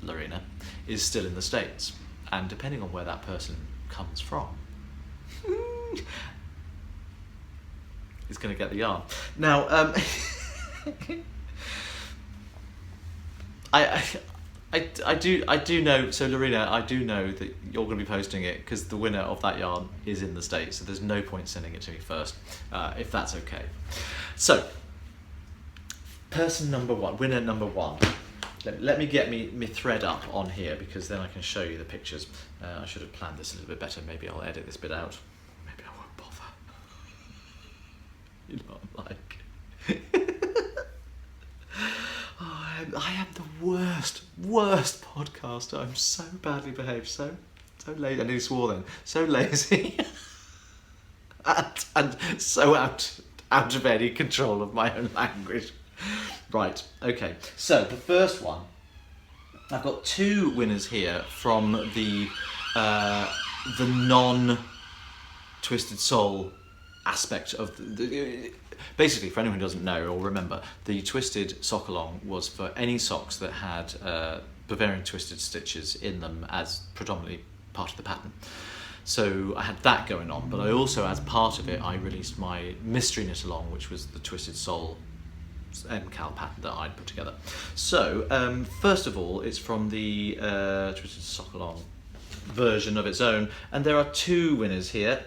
Lorena, is still in the States, and depending on where that person comes from, is going to get the yarn. Now, I do know, so Lorena, I do know that you're going to be posting it because the winner of that yarn is in the States, so there's no point sending it to me first, if that's okay. So, person number one, winner number one. Let me get me thread up on here, because then I can show you the pictures. I should have planned this a little bit better. Maybe I'll edit this bit out. Maybe I won't bother. You know what I'm like. Oh, I am the worst podcaster. I'm so badly behaved, so lazy. I nearly swore then. So lazy, and so out of any control of my own language. Right. Okay. So the first one, I've got two winners here from the non-Twisted Soul aspect of basically, for anyone who doesn't know or remember, the Twisted Sock-Along was for any socks that had Bavarian twisted stitches in them as predominantly part of the pattern. So I had that going on, but I also, as part of it, I released my Mystery Knit Along, which was the Twisted Soul MKAL pattern that I'd put together. So first of all, it's from the Twisted Sock-Along version of its own, and there are two winners here.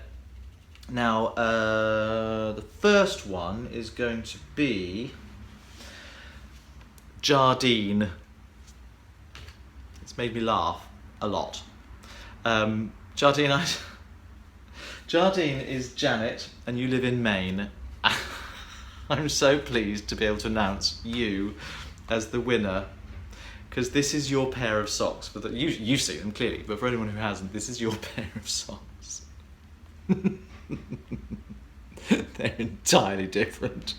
Now, the first one is going to be Jardine. It's made me laugh a lot. Jardine is Janet, and you live in Maine. I'm so pleased to be able to announce you as the winner, because this is your pair of socks. You see them clearly, but for anyone who hasn't, this is your pair of socks. They're entirely different.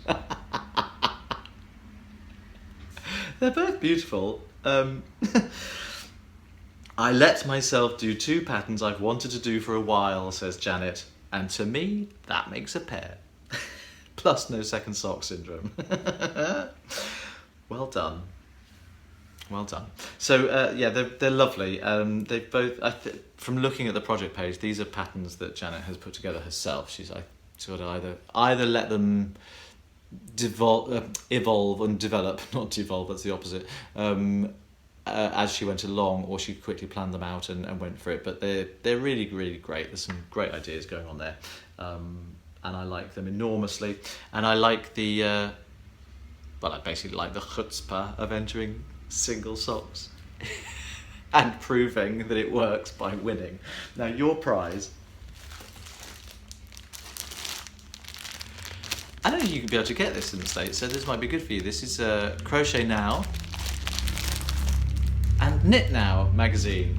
They're both beautiful. I let myself do two patterns I've wanted to do for a while, says Janet, and to me, that makes a pair. Plus no second sock syndrome. Well done. Well done. So yeah, they're lovely. They both, from looking at the project page, these are patterns that Janet has put together herself. She's got to either let them evolve and develop, not devolve, that's the opposite, as she went along, or she quickly planned them out and went for it. But they're really, really great. There's some great ideas going on there. and I like them enormously. And I like the, well, I basically like the chutzpah of entering single socks and proving that it works by winning. Now, your prize, I don't think you can be able to get this in the States, so this might be good for you. This is Crochet Now and Knit Now magazine.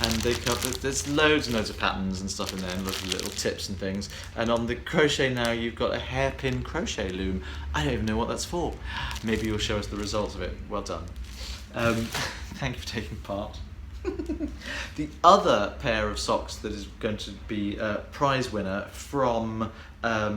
And they cover, there's loads and loads of patterns and stuff in there, and lots of little tips and things. And on the Crochet Now, you've got a hairpin crochet loom. I don't even know what that's for. Maybe you'll show us the results of it. Well done. Thank you for taking part. The other pair of socks that is going to be a prize winner from the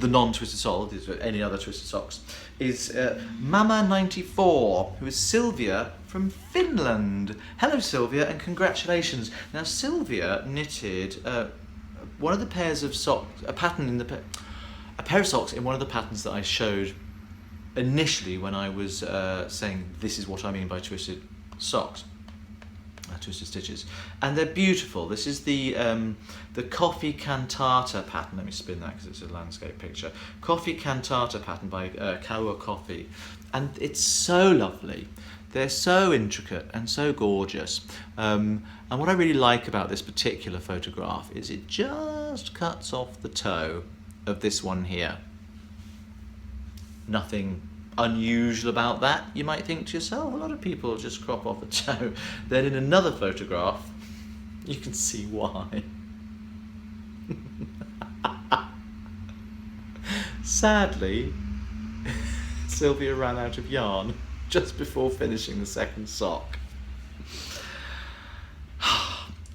non-twisted sole, any other twisted socks, is Mama94, who is Sylvia from Finland. Hello Sylvia, and congratulations. Now Sylvia knitted one of the pairs of socks, a pair of socks in one of the patterns that I showed initially when I was saying this is what I mean by twisted socks. Twisted stitches, and they're beautiful. This is the Coffee Cantata pattern. Let me spin that because it's a landscape picture. Coffee Cantata pattern by Kawa Coffee, and it's so lovely. They're so intricate and so gorgeous. And what I really like about this particular photograph is it just cuts off the toe of this one here. Nothing unusual about that, you might think to yourself. A lot of people just crop off a toe. Then in another photograph, you can see why. Sadly, Sylvia ran out of yarn just before finishing the second sock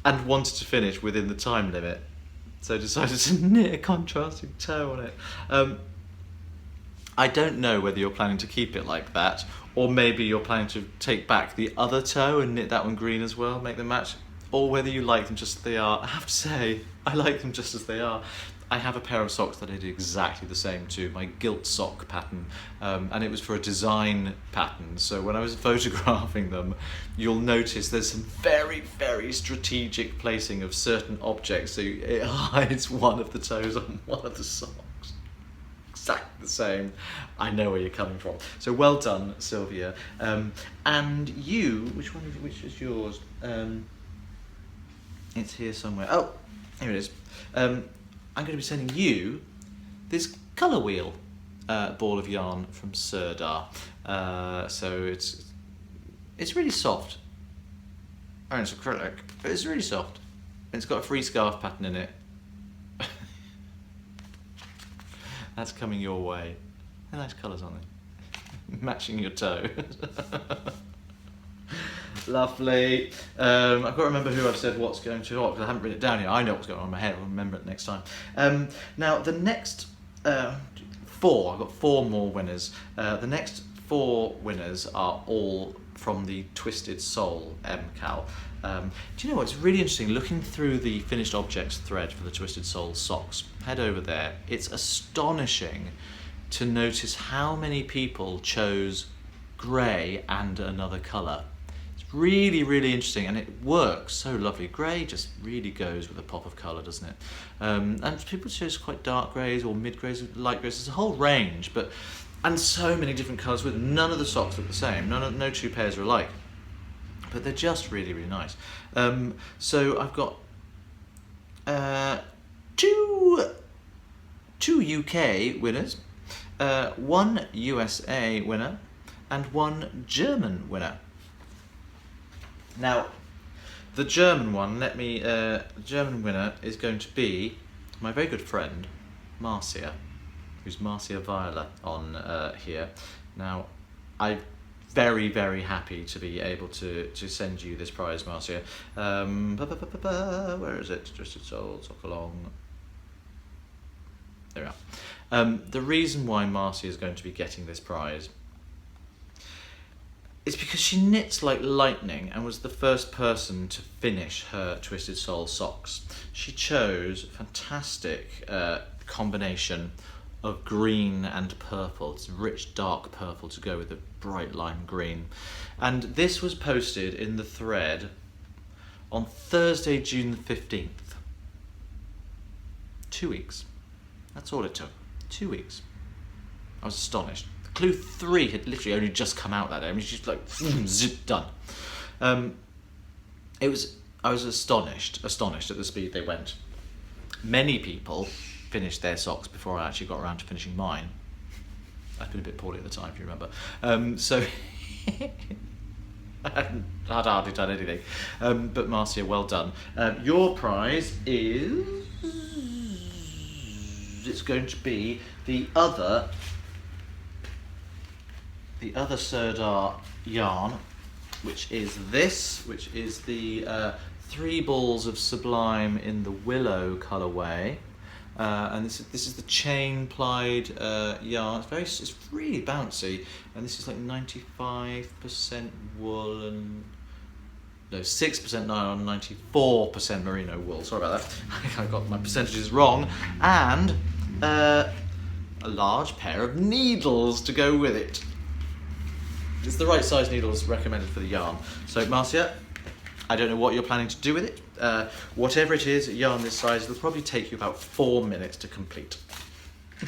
and wanted to finish within the time limit, so decided to knit a contrasting toe on it. I don't know whether you're planning to keep it like that, or maybe you're planning to take back the other toe and knit that one green as well, make them match, or whether you like them just as they are. I have to say, I like them just as they are. I have a pair of socks that I did exactly the same to, my gilt sock pattern, and it was for a design pattern, so when I was photographing them, you'll notice there's some very, very strategic placing of certain objects, so it hides one of the toes on one of the socks. Exactly the same. I know where you're coming from. So well done, Sylvia. And you, which is yours? It's here somewhere. Oh, here it is. I'm going to be sending you this colour wheel ball of yarn from Sirdar. So it's really soft. And it's acrylic, but it's really soft. And it's got a free scarf pattern in it. That's coming your way. They're nice colours, aren't they? Matching your toe. Lovely. I've got to remember who I've said what's going to what, because I haven't written it down yet. I know what's going on in my head. I'll remember it next time. Now, the next four, I've got four more winners. The next four winners are all from the Twisted Soul MKAL. Do you know what? It's really interesting looking through the finished objects thread for the Twisted Soul socks. Head over there. It's astonishing to notice how many people chose grey and another colour. It's really, really interesting, and it works so lovely. Grey just really goes with a pop of colour, doesn't it? And people chose quite dark greys or mid greys, light greys. There's a whole range, and so many different colours with none of the socks look the same. No two pairs are alike. But they're just really, really nice. So I've got two UK winners, one USA winner, and one German winner. Now, the German one, the German winner is going to be my very good friend, Marcia, who's Marcia Viola on here. Now, I'm very, very happy to be able to send you this prize, Marcia. Where is it? Twisted Soul, Sock Along. There we are. The reason why Marcia is going to be getting this prize is because she knits like lightning and was the first person to finish her Twisted Soul socks. She chose a fantastic combination of green and purple. It's rich dark purple to go with the bright lime green. And this was posted in the thread on Thursday, June the 15th. 2 weeks. That's all it took. 2 weeks. I was astonished. Clue 3 had literally only just come out that day. I mean, she's like, zip, done. I was astonished at the speed they went. Many people finished their socks before I actually got around to finishing mine. I'd been a bit poorly at the time, if you remember. So I hadn't hardly done anything. But Marcia, well done. Your prize is... It's going to be the other Sirdar yarn, which is the 3 balls of Sublime in the Willow colourway, and this is the chain plied yarn. It's really bouncy, and this is like 95% wool and 6% nylon, 94% merino wool. Sorry about that. I got my percentages wrong, and a large pair of needles to go with it. It's the right size needles recommended for the yarn. So Marcia, I don't know what you're planning to do with it. Whatever it is, yarn this size, it'll probably take you about 4 minutes to complete.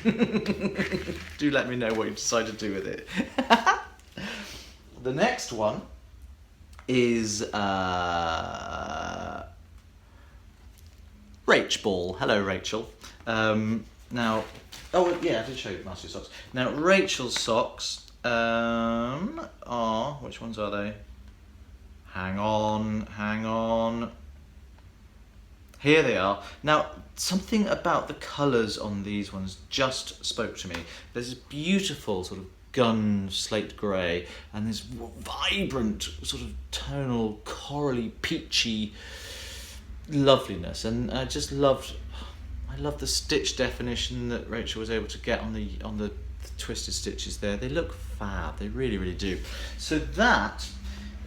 Do let me know what you decide to do with it. The next one is Rach Ball. Hello, Rachel. Now, I did show you Marcia's socks. Now, Rachel's socks are, which ones are they? Hang on. Here they are. Now, something about the colours on these ones just spoke to me. There's this beautiful sort of gun slate grey and this vibrant sort of tonal corally peachy loveliness, and I love the stitch definition that Rachel was able to get on the twisted stitches there. They look fab, they really, really do. So that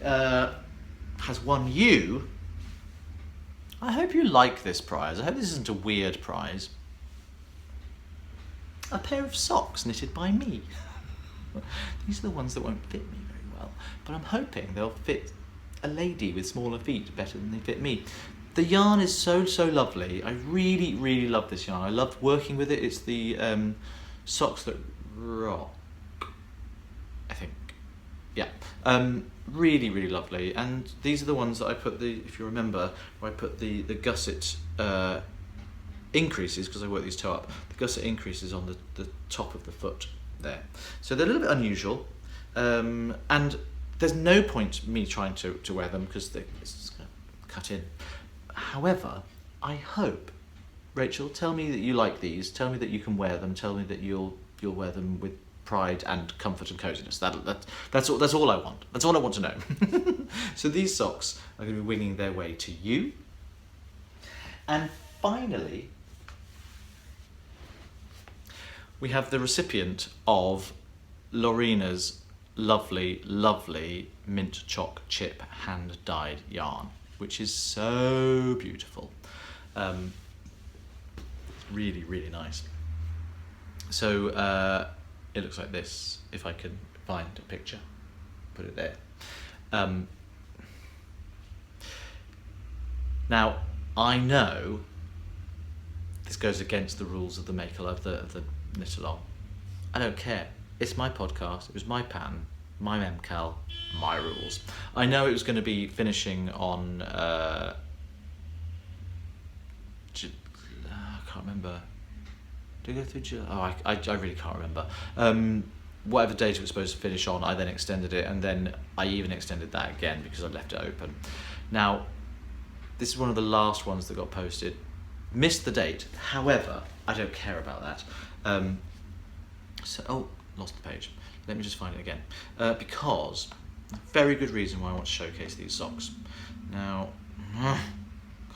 has won you. I hope you like this prize. I hope this isn't a weird prize. A pair of socks knitted by me. These are the ones that won't fit me very well, but I'm hoping they'll fit a lady with smaller feet better than they fit me. The yarn is so lovely. I really, really love this yarn. I love working with it. It's the Socks That Rock, I think. Yeah. Really, really lovely. And these are the ones that I put if you remember, where I put the gusset increases, because I work these toe up, the gusset increases on the top of the foot there. So they're a little bit unusual, and there's no point me trying to wear them because it's just going to cut in. However, I hope, Rachel, tell me that you like these, tell me that you can wear them, tell me that you'll wear them with pride and comfort and coziness. That's all I want. That's all I want to know. So these socks are going to be winging their way to you. And finally, we have the recipient of Lorena's lovely, lovely mint chalk chip hand-dyed yarn, which is so beautiful. Really, really nice. So it looks like this, if I can find a picture, put it there. Now, I know this goes against the rules of the MKAL, of the knit along. I don't care. It's my podcast, it was my pattern, my MKAL, my rules. I know it was going to be finishing on, I can't remember. Did I go through July? Oh, I really can't remember. Whatever date it was supposed to finish on, I then extended it, and then I even extended that again because I left it open. Now, this is one of the last ones that got posted. Missed the date. However, I don't care about that. Lost the page. Let me just find it again. Because, a very good reason why I want to showcase these socks. Now,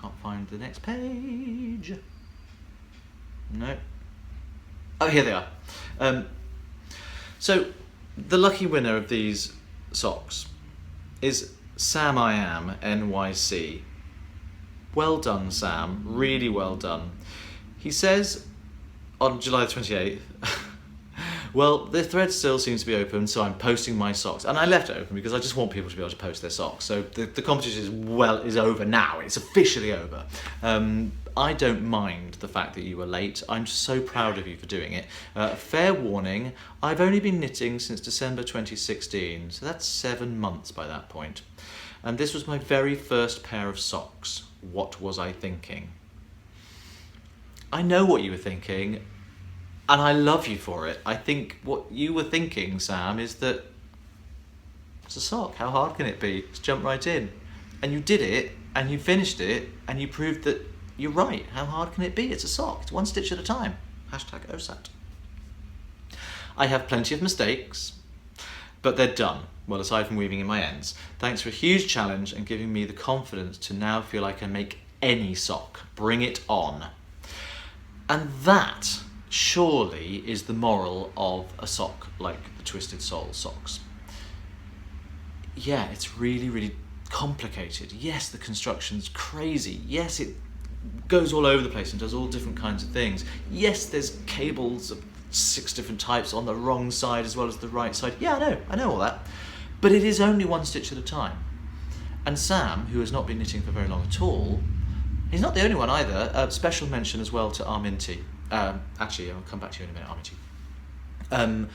can't find the next page. No. Oh, here they are. So, the lucky winner of these socks is Sam I Am NYC. Well done, Sam. Really well done. He says on July 28th, Well, the thread still seems to be open, so I'm posting my socks. And I left it open because I just want people to be able to post their socks. So the competition is over now. It's officially over. I don't mind the fact that you were late. I'm so proud of you for doing it. Fair warning, I've only been knitting since December 2016, so that's 7 months by that point. And this was my very first pair of socks. What was I thinking? I know what you were thinking, and I love you for it. I think what you were thinking, Sam, is that it's a sock. How hard can it be? Just jump right in. And you did it, and you finished it, and you proved that you're right. How hard can it be? It's a sock. It's one stitch at a time. #OSAT. I have plenty of mistakes, but they're done. Well, aside from weaving in my ends. Thanks for a huge challenge and giving me the confidence to now feel I can make any sock. Bring it on. And that, surely, is the moral of a sock like the Twisted Soul socks. Yeah, it's really, really complicated. Yes, the construction's crazy. Yes, it goes all over the place and does all different kinds of things. Yes, there's cables of 6 different types on the wrong side as well as the right side. Yeah, I know all that. But it is only one stitch at a time. And Sam, who has not been knitting for very long at all, he's not the only one either. Special mention as well to Arminty. Actually, I'll come back to you in a minute, Arminty.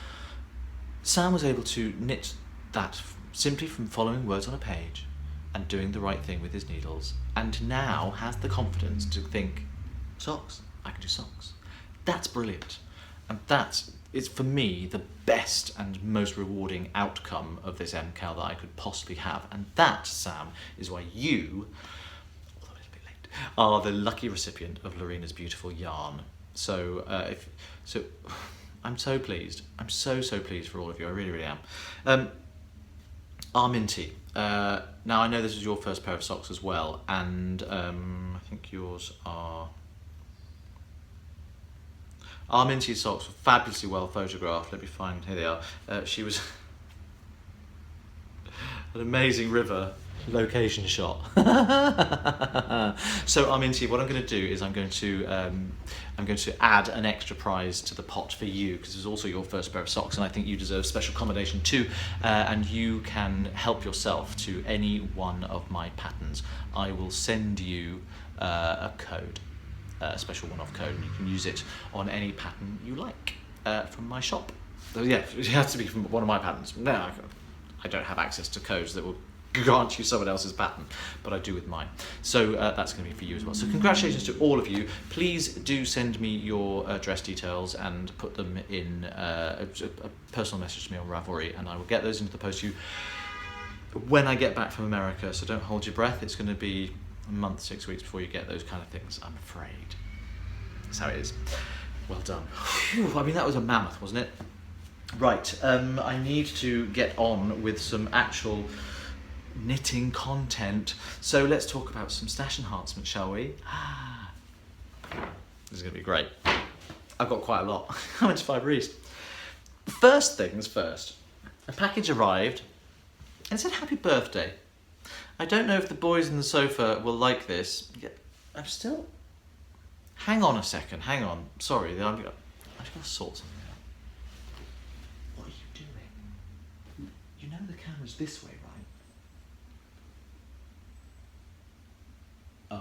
Sam was able to knit that simply from following words on a page and doing the right thing with his needles, and now has the confidence to think, socks, I can do socks. That's brilliant. And that is, for me, the best and most rewarding outcome of this MKAL that I could possibly have. And that, Sam, is why you, although a little bit late, are the lucky recipient of Lorena's beautiful yarn. So, I'm so pleased. I'm so pleased for all of you. I really, really am. Arminty. Now, I know this is your first pair of socks as well, and I think yours are... Arminty's socks were fabulously well photographed. Let me find, here they are. She was an amazing river location shot. So Arminty, what I'm going to do is I'm going to add an extra prize to the pot for you, because it's also your first pair of socks, and I think you deserve special accommodation too. And you can help yourself to any one of my patterns. I will send you a code. A special one-off code, and you can use it on any pattern you like from my shop. So yeah, it has to be from one of my patterns. No, I don't have access to codes that will grant you someone else's pattern, but I do with mine. So that's going to be for you as well. So congratulations to all of you. Please do send me your address details and put them in a personal message to me on Ravelry, and I will get those into the post to you when I get back from America. So don't hold your breath. It's going to be a month, 6 weeks before you get those kind of things, I'm afraid. That's how it is. Well done. Whew, I mean, that was a mammoth, wasn't it? Right, I need to get on with some actual knitting content. So let's talk about some stash enhancement, shall we? This is going to be great. I've got quite a lot. I went to Fibre East. First things first, a package arrived and it said happy birthday. I don't know if the boys in the sofa will like this. I'm still... Hang on a second, hang on. Sorry, I've got to sort something out. What are you doing? You know the camera's this way, right?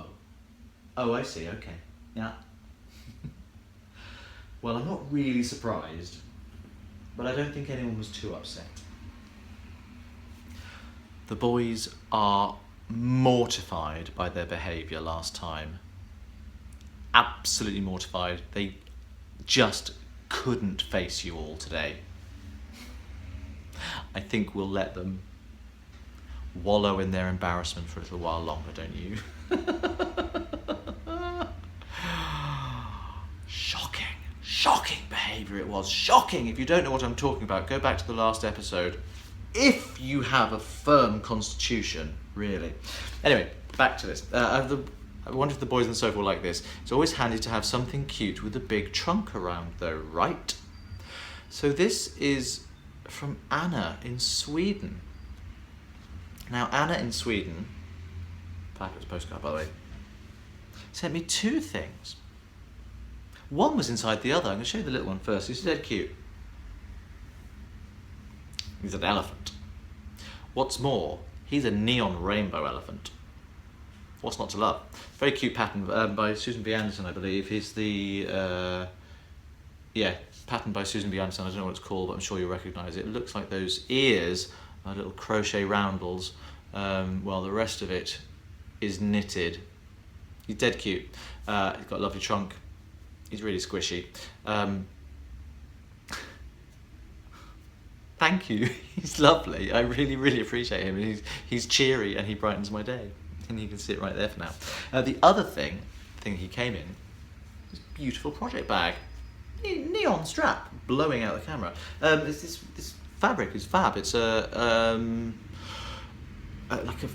Oh, I see, okay. Yeah. Well, I'm not really surprised, but I don't think anyone was too upset. The boys are mortified by their behaviour last time. Absolutely mortified. They just couldn't face you all today. I think we'll let them wallow in their embarrassment for a little while longer, don't you? Shocking behaviour it was. Shocking! If you don't know what I'm talking about, go back to the last episode. If you have a firm constitution, really. Anyway, back to this. I wonder if the boys on the sofa will like this. It's always handy to have something cute with a big trunk around though, right? So this is from Anna in Sweden. Now, Anna in Sweden, fabulous postcard by the way, sent me 2 things. One was inside the other. I'm going to show you the little one first. This is dead cute. He's an elephant. What's more, he's a neon rainbow elephant. What's not to love? Very cute pattern by Susan B. Anderson, I believe. He's the, pattern by Susan B. Anderson. I don't know what it's called, but I'm sure you'll recognise it. It looks like those ears are little crochet roundels, while the rest of it is knitted. He's dead cute. He's got a lovely trunk. He's really squishy. Thank you. He's lovely. I really, really appreciate him. He's cheery and he brightens my day. And you can sit right there for now. The other thing he came in, this beautiful project bag. Neon strap blowing out the camera. This fabric is fab. It's like a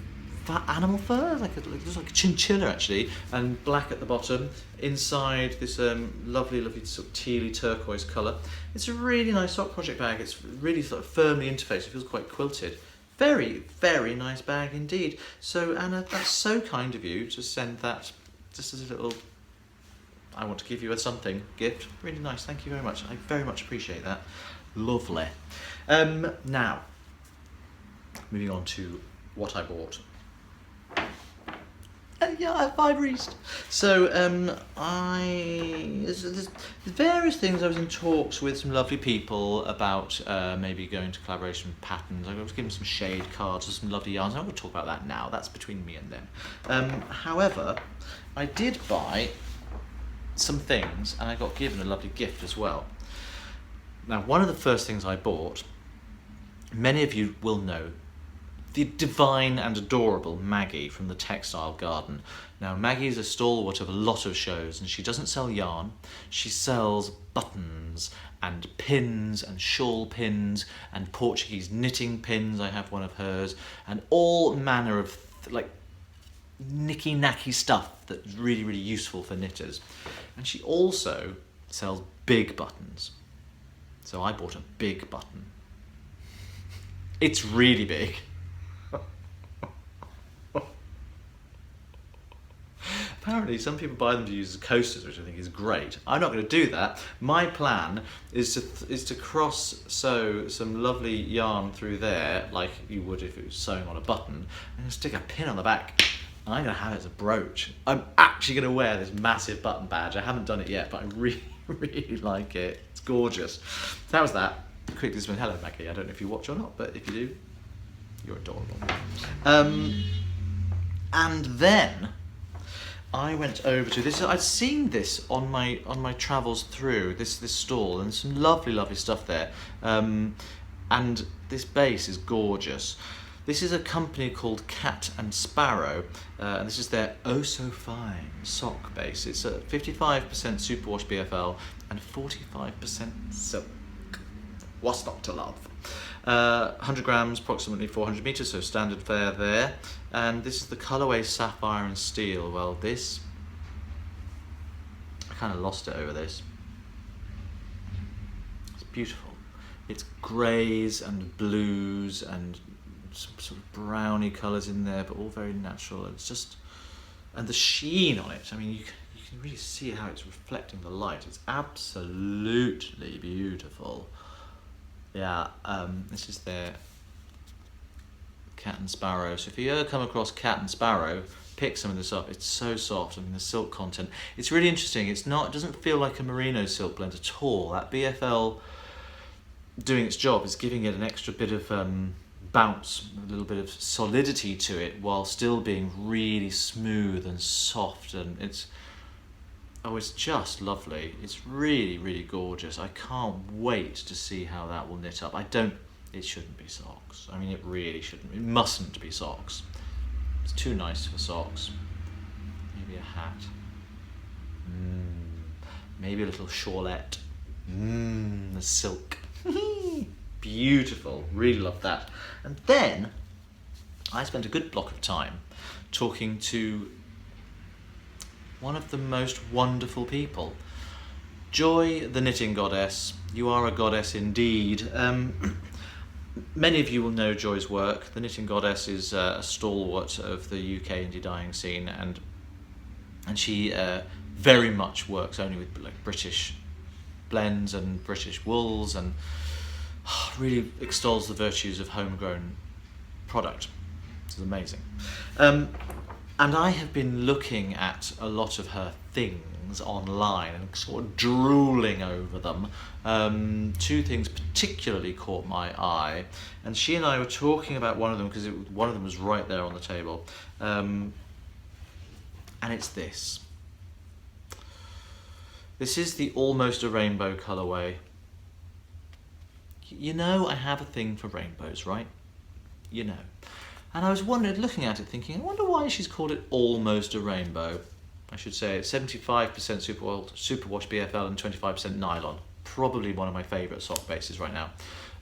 animal fur, it looks like a chinchilla actually, and black at the bottom. Inside this lovely sort of tealy turquoise colour. It's a really nice sock project bag. It's really sort of firmly interfaced. It feels quite quilted. Very, very nice bag indeed. So Anna, that's so kind of you to send that just as a little, I want to give you a something gift. Really nice, thank you very much. I very much appreciate that. Lovely. Now, moving on to what I bought. Fibre East. So there's various things. I was in talks with some lovely people about maybe going to collaboration with patterns. I was given some shade cards or some lovely yarns. I'm not going to talk about that now. That's between me and them. However, I did buy some things and I got given a lovely gift as well. Now, one of the first things I bought, many of you will know, the divine and adorable Maggie from the Textile Garden. Now, Maggie is a stalwart of a lot of shows, and she doesn't sell yarn. She sells buttons and pins and shawl pins and Portuguese knitting pins. I have one of hers, and all manner of nicky-nacky stuff that's really, really useful for knitters. And she also sells big buttons. So I bought a big button. It's really big. Apparently some people buy them to use as coasters, which I think is great. I'm not going to do that. My plan is to cross sew some lovely yarn through there, like you would if it was sewing on a button, and stick a pin on the back. And I'm going to have it as a brooch. I'm actually going to wear this massive button badge. I haven't done it yet, but I really, really like it. It's gorgeous. So that was that. Quickly spin. Hello, Maggie. I don't know if you watch or not, but if you do, you're adorable. And then I went over to this. I'd seen this on my travels through this stall, and some lovely stuff there. And this base is gorgeous. This is a company called Cat and Sparrow, and this is their Oh So Fine sock base. It's a 55% superwash BFL and 45% silk. What's not to love? 100 grams, approximately 400 meters, so standard fare there. And this is the colorway Sapphire and Steel. Well, this, I kind of lost it over this. It's beautiful. It's greys and blues and some sort of browny colors in there, but all very natural. It's just, and the sheen on it, I mean, you can really see how it's reflecting the light. It's absolutely beautiful. Yeah, this is their Cat and Sparrow. So if you ever come across Cat and Sparrow, pick some of this up. It's so soft. I mean, the silk content. It's really interesting. It doesn't feel like a merino silk blend at all. That BFL doing its job is giving it an extra bit of bounce, a little bit of solidity to it, while still being really smooth and soft. And it's just lovely. It's really, really gorgeous. I can't wait to see how that will knit up. It shouldn't be socks. I mean, it really shouldn't. It mustn't be socks. It's too nice for socks. Maybe a hat. Maybe a little shawlette. The silk. Beautiful. Really love that. And then I spent a good block of time talking to one of the most wonderful people. Joy, the knitting goddess. You are a goddess indeed. Many of you will know Joy's work. The Knitting Goddess is a stalwart of the UK indie dyeing scene, and she very much works only with British blends and British wools, and really extols the virtues of homegrown product. This is amazing. And I have been looking at a lot of her things online and sort of drooling over them. Two things particularly caught my eye, and she and I were talking about one of them because one of them was right there on the table. And it's this. This is the Almost a Rainbow colourway. You know I have a thing for rainbows, right? You know. And I was looking at it thinking, I wonder why she's called it Almost a Rainbow. I should say it's 75% superwash BFL and 25% nylon. Probably one of my favourite sock bases right now.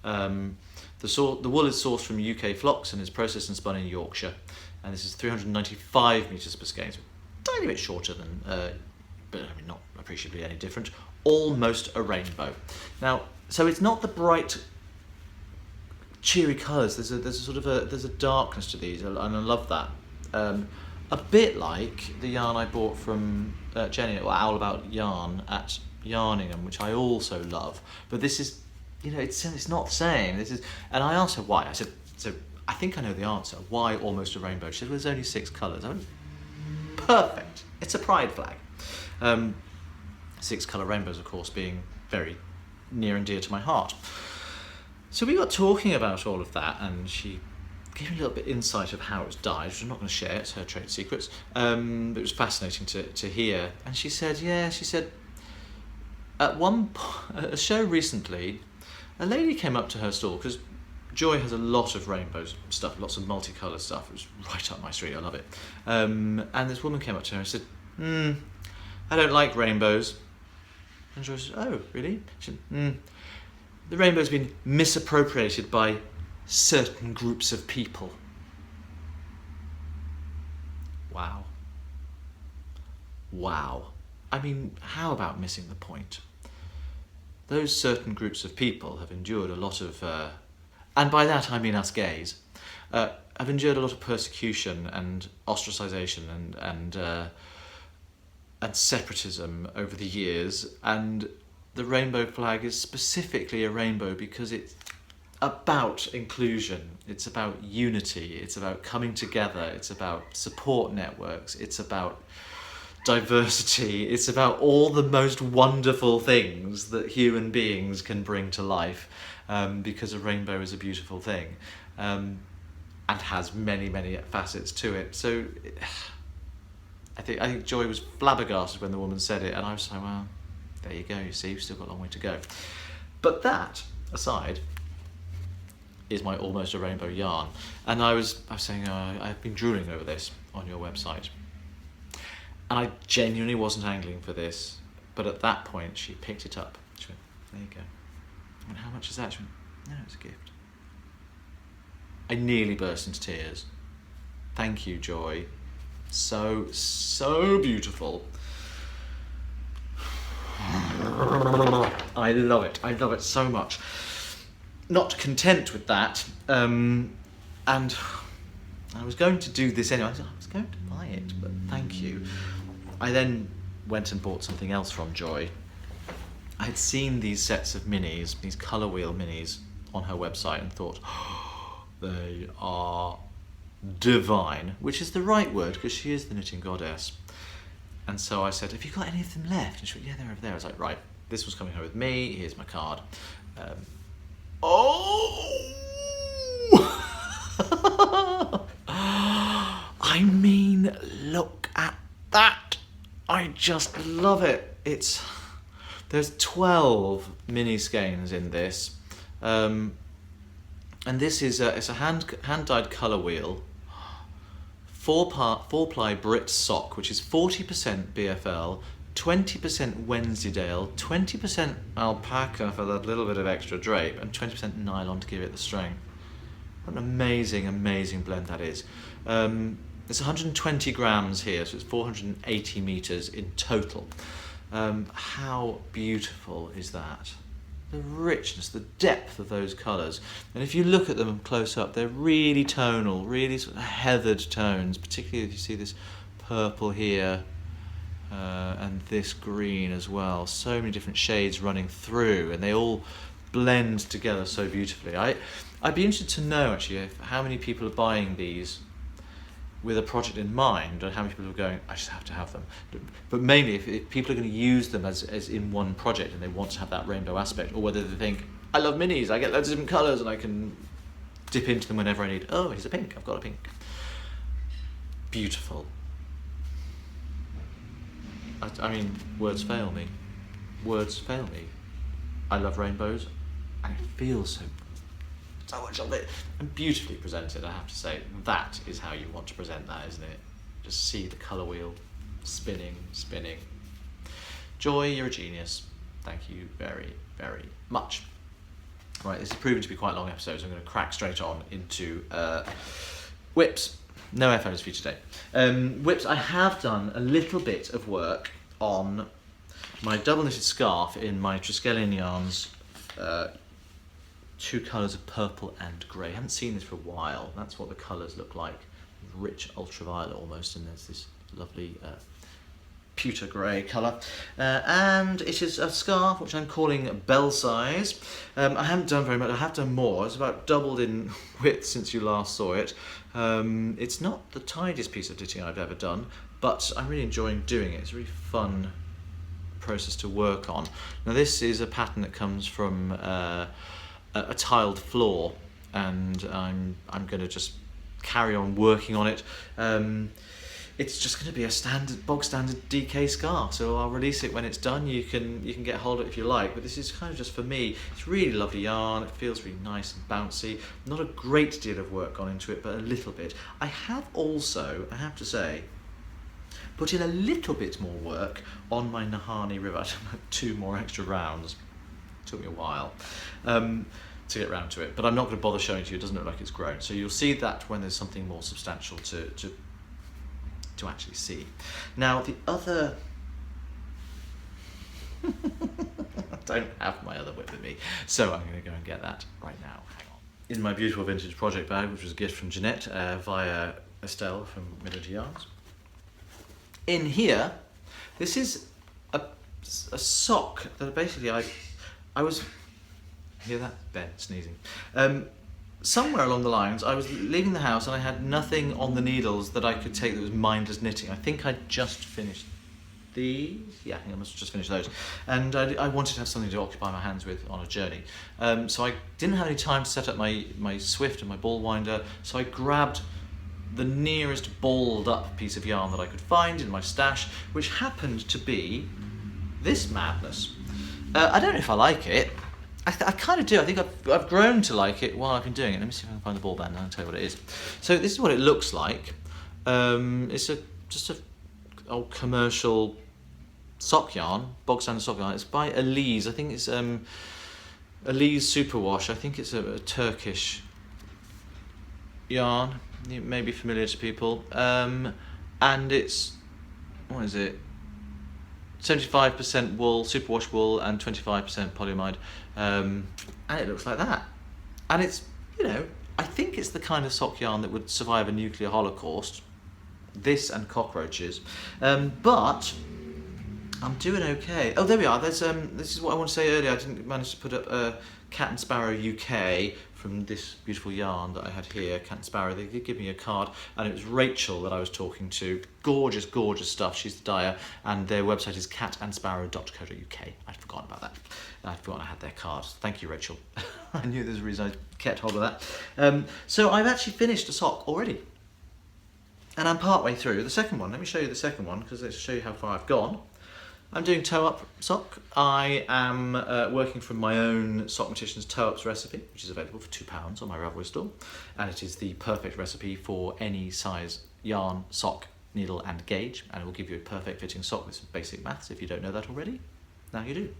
The wool is sourced from UK flocks and is processed and spun in Yorkshire. And this is 395 metres per skein, so a tiny bit shorter than, but I mean not appreciably any different. Almost a Rainbow. Now, so it's not the bright cheery colours. There's a darkness to these, and I love that. A bit like the yarn I bought from Jenny at Owl About Yarn at Yarningham, which I also love. But this is, it's not the same. This is, and I asked her why. I said, so I think I know the answer. Why Almost a Rainbow? She said, well, there's only 6 colours. I went, perfect. It's a pride flag. 6 colour rainbows, of course, being very near and dear to my heart. So we got talking about all of that, and she gave me a little bit insight of how it was dyed, which I'm not going to share, it's her trade secrets, but it was fascinating to hear. And she said, at a show recently, a lady came up to her stall, because Joy has a lot of rainbows stuff, lots of multicoloured stuff. It was right up my street, I love it. And this woman came up to her and said, I don't like rainbows. And Joy said, oh, really? She said, the rainbow's been misappropriated by certain groups of people. Wow. Wow. I mean, how about missing the point? Those certain groups of people have endured a lot of, and by that I mean us gays, have endured a lot of persecution and ostracisation and separatism over the years, and the rainbow flag is specifically a rainbow because it's about inclusion, it's about unity, it's about coming together, it's about support networks, it's about diversity, it's about all the most wonderful things that human beings can bring to life, because a rainbow is a beautiful thing, and has many, many facets to it. So I think Joy was flabbergasted when the woman said it, and I was like, well, there you go, you see, we've still got a long way to go. But that aside is my Almost a Rainbow yarn. And I was saying, I've been drooling over this on your website. And I genuinely wasn't angling for this, but at that point she picked it up. She went, there you go. I went, how much is that? She went, no, it's a gift. I nearly burst into tears. Thank you, Joy. So beautiful. I love it so much. Not content with that, and I was going to do this anyway. I was going to buy it, but thank you. I then went and bought something else from Joy. I had seen these sets of minis, these colour wheel minis, on her website and thought, oh, they are divine, which is the right word because she is the knitting goddess. And so I said, have you got any of them left? And she went, yeah, they're over there. I was like, right, this was coming home with me, here's my card. I mean, look at that. I just love it. There's 12 mini skeins in this. And this is it's a hand-dyed colour wheel, 4-ply Brit sock, which is 40% BFL, 20% Wensleydale, 20% alpaca for that little bit of extra drape, and 20% nylon to give it the strength. What an amazing, amazing blend that is. It's 120 grams here, so it's 480 meters in total. How beautiful is that? The richness, the depth of those colors. And if you look at them close up, they're really tonal, really sort of heathered tones, particularly if you see this purple here, and this green as well. So many different shades running through, and they all blend together so beautifully. I'd be interested to know actually how many people are buying these with a project in mind, and how many people are going, I just have to have them. But mainly if people are going to use them as in one project and they want to have that rainbow aspect, or whether they think, I love minis, I get loads of different colours and I can dip into them whenever I need. Oh, here's a pink, I've got a pink. Beautiful. I mean, words fail me. Words fail me. I love rainbows, and it feels so much of it, and beautifully presented, I have to say. That is how you want to present that, isn't it? Just see the colour wheel spinning. Joy, you're a genius. Thank you very, very much. Right, this is proving to be quite a long episode, so I'm going to crack straight on into whips. No FOs for you today. Whips, I have done a little bit of work on my double knitted scarf in my Triskelion yarns, 2 colours of purple and grey. I haven't seen this for a while. That's what the colours look like. Rich ultraviolet almost, and there's this lovely pewter grey colour. And it is a scarf which I'm calling Bell Size. I haven't done very much. I have done more. It's about doubled in width since you last saw it. It's not the tidiest piece of knitting I've ever done, but I'm really enjoying doing it. It's a really fun process to work on. Now this is a pattern that comes from a tiled floor, and I'm going to just carry on working on it. It's just going to be a bog standard DK scarf, so I'll release it when it's done. You can get hold of it if you like, but this is kind of just for me. It's really lovely yarn. It feels really nice and bouncy. Not a great deal of work gone into it, but a little bit. I have also, I have to say, put in a little bit more work on my Nahani River. I done 2 more extra rounds. Took me a while to get round to it, but I'm not going to bother showing to you. It doesn't look like it's grown, so you'll see that when there's something more substantial to actually see. Now the other I don't have my other whip with me, so I'm going to go and get that right now. Hang on. In my beautiful vintage project bag, which was a gift from Jeanette via Estelle from Midwinter Yarns. In here, this is a sock that basically I was, hear that? Ben sneezing. Somewhere along the lines, I was leaving the house and I had nothing on the needles that I could take that was mindless knitting. I think I'd just finished these. Yeah, I think I must have just finished those. And I wanted to have something to occupy my hands with on a journey. So I didn't have any time to set up my Swift and my ball winder, so I grabbed the nearest balled up piece of yarn that I could find in my stash, which happened to be this madness. I don't know if I like it. I kind of do. I think I've grown to like it while I've been doing it. Let me see if I can find the ball band and I'll tell you what it is. So this is what it looks like. It's just a old commercial sock yarn, bog standard sock yarn. It's by Elise. I think it's Elise Superwash. I think it's a Turkish yarn. It may be familiar to people. And it's, what is it? 75% wool, superwash wool, and 25% polyamide, and it looks like that. And it's, you know, I think it's the kind of sock yarn that would survive a nuclear holocaust. This and cockroaches, but I'm doing okay. Oh, there we are. There's this is what I want to say earlier. I didn't manage to put up Cat and Sparrow UK from this beautiful yarn that I had here, Cat and Sparrow. They did give me a card, and it was Rachel that I was talking to. Gorgeous, gorgeous stuff. She's the dyer, and their website is catandsparrow.co.uk. I'd forgotten about that. I'd forgotten I had their card. Thank you, Rachel. I knew there's a reason I kept hold of that. So I've actually finished a sock already, and I'm part way through the second one. Let me show you the second one, because let's show you how far I've gone. I'm doing toe-up sock. I am working from my own Sockmatician's toe-ups recipe, which is available for £2 on my Ravelry store. And it is the perfect recipe for any size yarn, sock, needle and gauge. And it will give you a perfect fitting sock with some basic maths if you don't know that already. Now you do.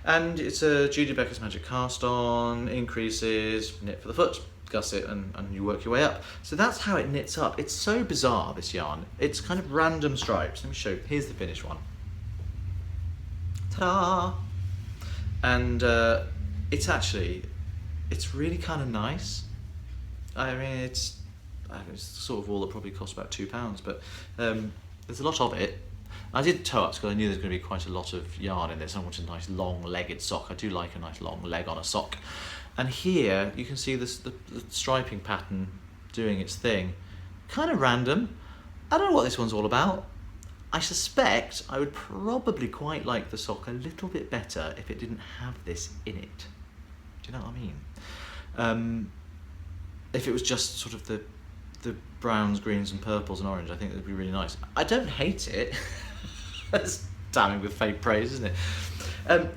And it's a Judy Becker's Magic cast on, increases, knit for the foot, gusset, and you work your way up. So that's how it knits up. It's so bizarre, this yarn. It's kind of random stripes. Let me show you. Here's the finished one. Ta-da! And it's really kind of nice. I mean, it's the sort of wool that probably costs about £2, but there's a lot of it. I did toe-ups because I knew there's going to be quite a lot of yarn in this. I wanted a nice long-legged sock. I do like a nice long leg on a sock. And here you can see this, the striping pattern doing its thing. Kind of random. I don't know what this one's all about. I suspect I would probably quite like the sock a little bit better if it didn't have this in it. Do you know what I mean? If it was just sort of the browns, greens and purples and orange, I think it would be really nice. I don't hate it. That's damning with fake praise, isn't it?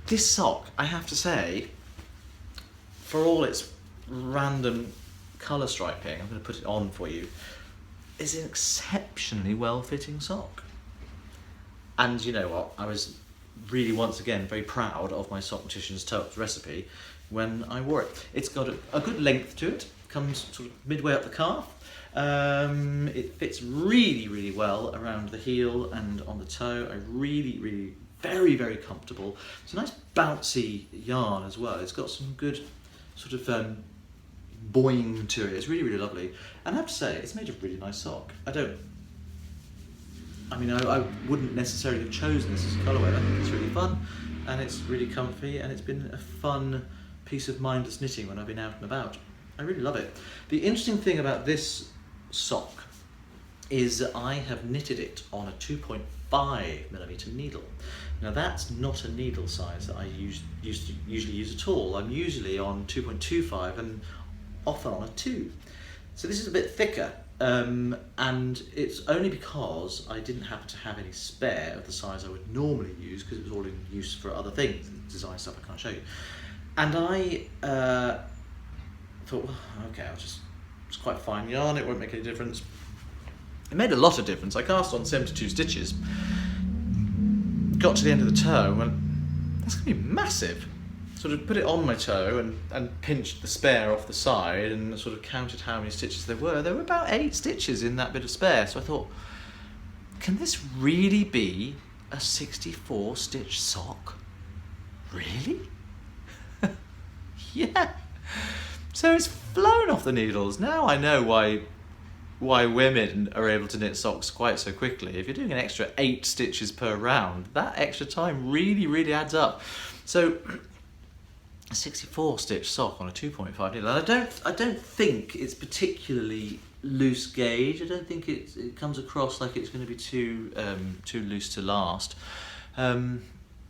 This sock, I have to say, for all its random colour striping, I'm going to put it on for you, is an exceptionally well-fitting sock. And you know what? I was really, once again, very proud of my Sockmatician's toe-ups recipe when I wore it. It's got a good length to it, comes sort of midway up the calf. It fits really, really well around the heel and on the toe. Very, very comfortable. It's a nice bouncy yarn as well. It's got some good sort of boing to it. It's really, really lovely. And I have to say, it's made a really nice sock. I wouldn't necessarily have chosen this as a colourway. I think it's really fun and it's really comfy and it's been a fun piece of mindless knitting when I've been out and about. I really love it. The interesting thing about this sock is that I have knitted it on a 2.5mm needle. Now that's not a needle size that I usually use at all. I'm usually on 2.25 and often on a 2. So this is a bit thicker, and it's only because I didn't happen to have any spare of the size I would normally use, because it was all in use for other things, design stuff I can't show you. And I thought, well, okay, it's quite fine yarn, it won't make any difference. It made a lot of difference. I cast on 72 stitches, got to the end of the toe and went, that's going to be massive. Sort of put it on my toe and pinched the spare off the side and sort of counted how many stitches there were. There were about 8 stitches in that bit of spare. So I thought, can this really be a 64 stitch sock? Really? Yeah. So it's flown off the needles. Now I know why women are able to knit socks quite so quickly. If you're doing an extra 8 stitches per round, that extra time really, really adds up. So a 64 stitch sock on a 2.5 needle. And I don't think it's particularly loose gauge. I don't think it comes across like it's going to be too loose to last.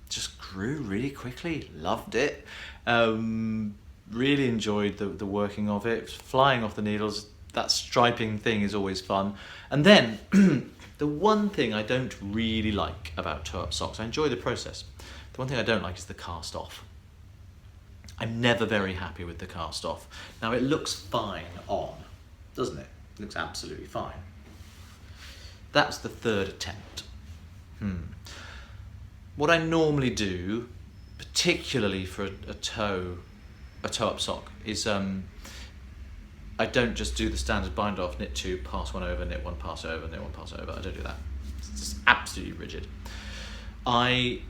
Just grew really quickly. Loved it. Really enjoyed the working of it. Flying off the needles. That striping thing is always fun. And then the one thing I don't really like about toe-up socks, I enjoy the process. The one thing I don't like is the cast off. I'm never very happy with the cast off. Now it looks fine on, doesn't it? It looks absolutely fine. That's the 3rd attempt. What I normally do, particularly for a toe-up sock, is I don't just do the standard bind off, knit 2, pass 1 over, knit 1, pass over, knit 1, pass over. I don't do that. It's just absolutely rigid. I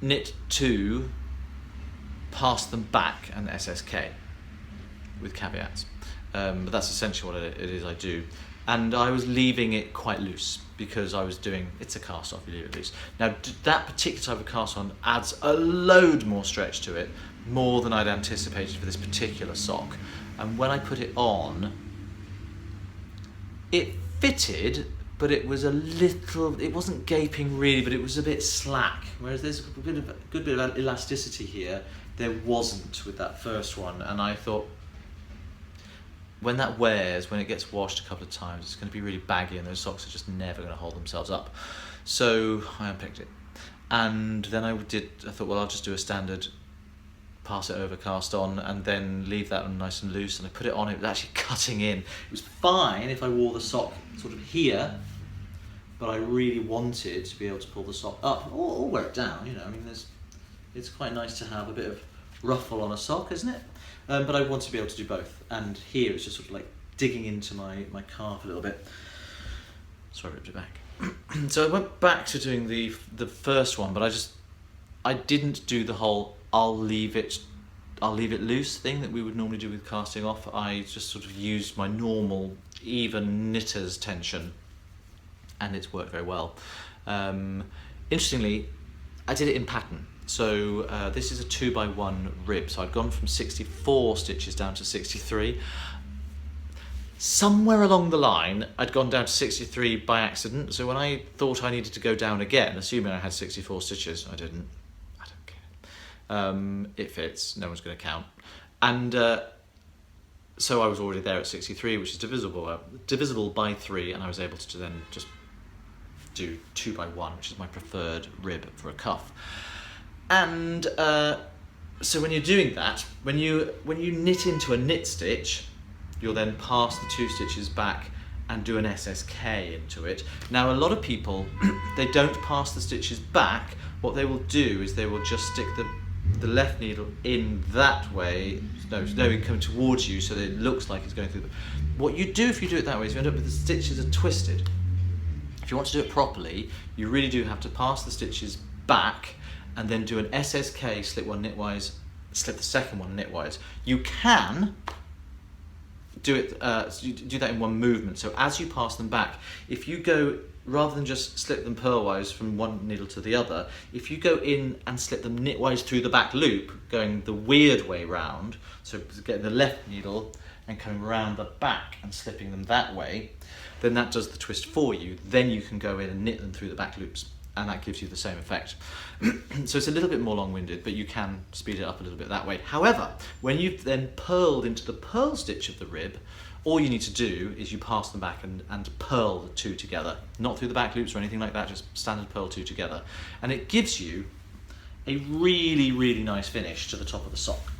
knit 2, pass them back and SSK with caveats. But that's essentially what it is I do. And I was leaving it quite loose because I was doing, it's a cast off, you leave it loose. Now that particular type of cast on adds a load more stretch to it, more than I'd anticipated for this particular sock. And when I put it on, it fitted, but it was it wasn't gaping really, but it was a bit slack. Whereas there's a good bit of elasticity here, there wasn't with that first one. And I thought, when that wears, when it gets washed a couple of times, it's going to be really baggy and those socks are just never going to hold themselves up. So I unpicked it. And then I thought, well, I'll just do a standard pass it over, cast on, and then leave that one nice and loose. And I put it on, it was actually cutting in. It was fine if I wore the sock sort of here, but I really wanted to be able to pull the sock up or wear it down, you know. I mean, it's quite nice to have a bit of ruffle on a sock, isn't it? But I want to be able to do both. And here it's just sort of like digging into my calf a little bit. Sorry, I ripped it back. So I went back to doing the first one, but I didn't do the whole I'll leave it loose thing that we would normally do with casting off. I just sort of used my normal even knitter's tension, and it's worked very well. Interestingly, I did it in pattern. So this is a 2x1 rib. So I'd gone from 64 stitches down to 63. Somewhere along the line, I'd gone down to 63 by accident. So when I thought I needed to go down again, assuming I had 64 stitches, I didn't. I don't care. It fits. No one's going to count. And so I was already there at 63, which is divisible by 3, and I was able to then just do 2x1, which is my preferred rib for a cuff. And so when you're doing that, when you knit into a knit stitch, you'll then pass the 2 stitches back and do an SSK into it. Now a lot of people, they don't pass the stitches back. What they will do is they will just stick the left needle in that way, coming towards you, so that it looks like it's going through. What you do if you do it that way is you end up with the stitches are twisted. If you want to do it properly, you really do have to pass the stitches back and then do an SSK, slip one knitwise, slip the second one knitwise. You can do it, you do that in one movement. So as you pass them back, if you go, rather than just slip them purlwise from one needle to the other, if you go in and slip them knitwise through the back loop, going the weird way round, so getting the left needle and coming around the back and slipping them that way, then that does the twist for you. Then you can go in and knit them through the back loops, and that gives you the same effect. So it's a little bit more long-winded, but you can speed it up a little bit that way. However, when you've then purled into the purl stitch of the rib, all you need to do is you pass them back and purl the 2 together. Not through the back loops or anything like that, just standard purl 2 together. And it gives you a really, really nice finish to the top of the sock.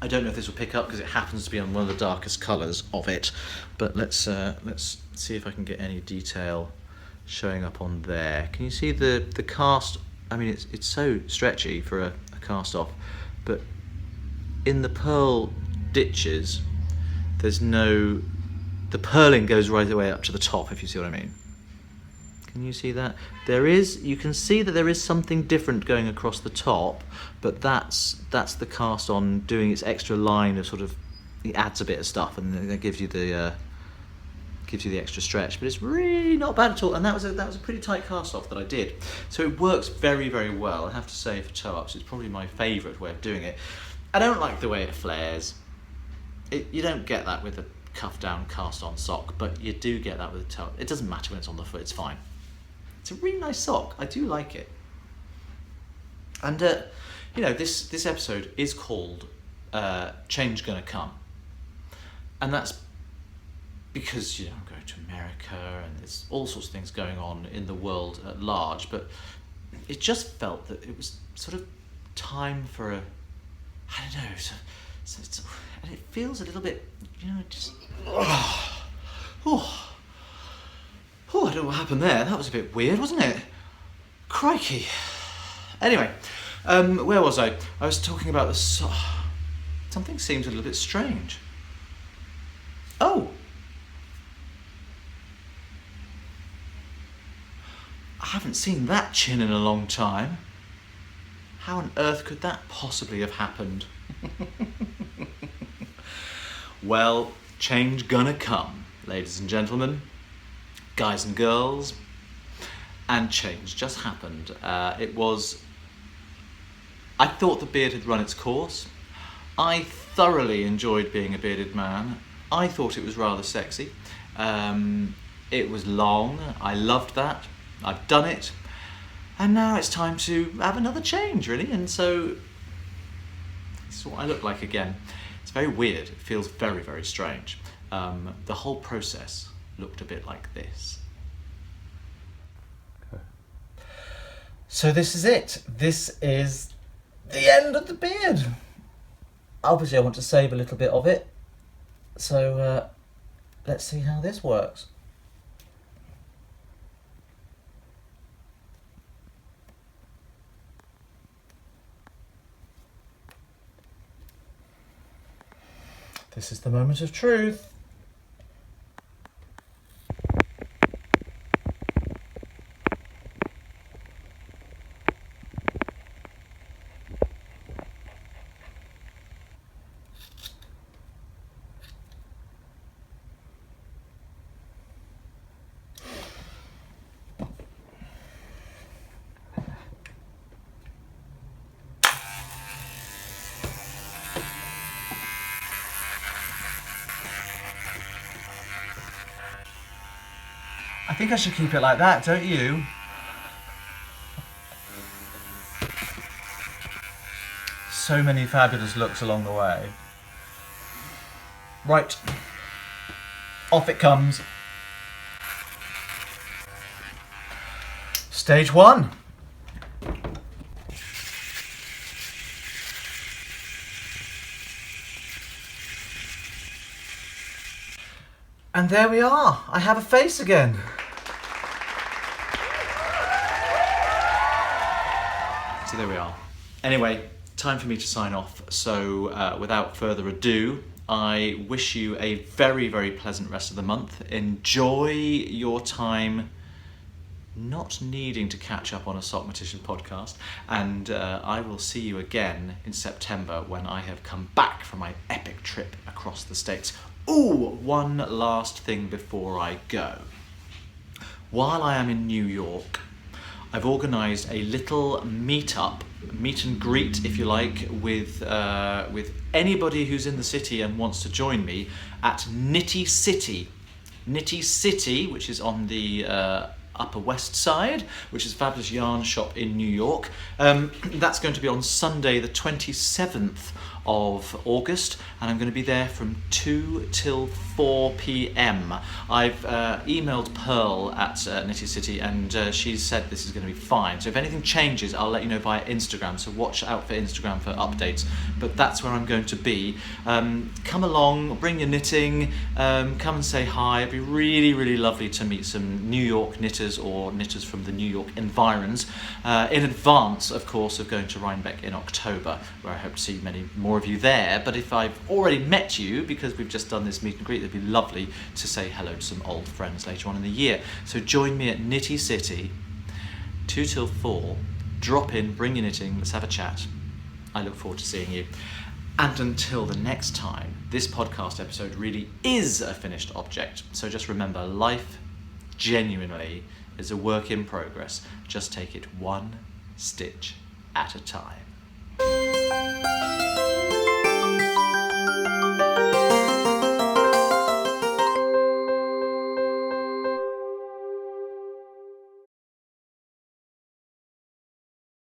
I don't know if this will pick up because it happens to be on one of the darkest colours of it, but let's see if I can get any detail showing up on there. Can you see the cast? I mean, it's so stretchy for a cast off, but in the purl ditches, there's no, the purling goes right the way up to the top, if you see what I mean. Can you see that? You can see that there is something different going across the top, but that's the cast on doing its extra line of sort of, it adds a bit of stuff and then it gives you the extra stretch, but it's really not bad at all. And that was a pretty tight cast off that I did. So it works very, very well. I have to say, for toe ups, it's probably my favourite way of doing it. I don't like the way it flares. You don't get that with a cuff down cast on sock, but you do get that with a toe up. It doesn't matter when it's on the foot, it's fine. It's a really nice sock. I do like it. And you know, this episode is called Change Gonna Come, and that's because, you know, I'm going to America and there's all sorts of things going on in the world at large, but it just felt that it was sort of time for a, I don't know, and it feels a little bit, you know, just, I don't know what happened there. That was a bit weird, wasn't it? Crikey. Anyway, where was I? I was talking about the something seems a little bit strange. Oh! I haven't seen that chin in a long time. How on earth could that possibly have happened? Well, change gonna come, ladies and gentlemen, guys and girls, and change just happened. I thought the beard had run its course. I thoroughly enjoyed being a bearded man. I thought it was rather sexy. It was long, I loved that. I've done it, and now it's time to have another change, really. And so this is what I look like again. It's very weird. It feels very, very strange. The whole process looked a bit like this. So this is it. This is the end of the beard. Obviously I want to save a little bit of it, so let's see how this works. This is the moment of truth. I think I should keep it like that, don't you? So many fabulous looks along the way. Right. Off it comes. Stage 1. And there we are. I have a face again. So there we are. Anyway, time for me to sign off. So without further ado, I wish you a very, very pleasant rest of the month. Enjoy your time not needing to catch up on a Sockmatician podcast, and I will see you again in September when I have come back from my epic trip across the States. Ooh, one last thing before I go. While I am in New York, I've organised a little meet and greet, if you like, with anybody who's in the city and wants to join me at Nitty City. Nitty City, which is on the Upper West Side, which is a fabulous yarn shop in New York. That's going to be on Sunday the 27th of August, and I'm going to be there from 2 till 4 p.m. I've emailed Pearl at Nitty City, and she said this is going to be fine. So if anything changes, I'll let you know via Instagram, so watch out for Instagram for updates. But that's where I'm going to be. Come along, bring your knitting, come and say hi. It'd be really, really lovely to meet some New York knitters or knitters from the New York environs, in advance, of course, of going to Rhinebeck in October, where I hope to see many more of you there. But if I've already met you, because we've just done this meet and greet, it'd be lovely to say hello to some old friends later on in the year. So join me at Nitty City, 2 till 4. Drop in, bring your knitting, let's have a chat. I look forward to seeing you. And until the next time, this podcast episode really is a finished object. So just remember, life genuinely is a work in progress. Just take it one stitch at a time.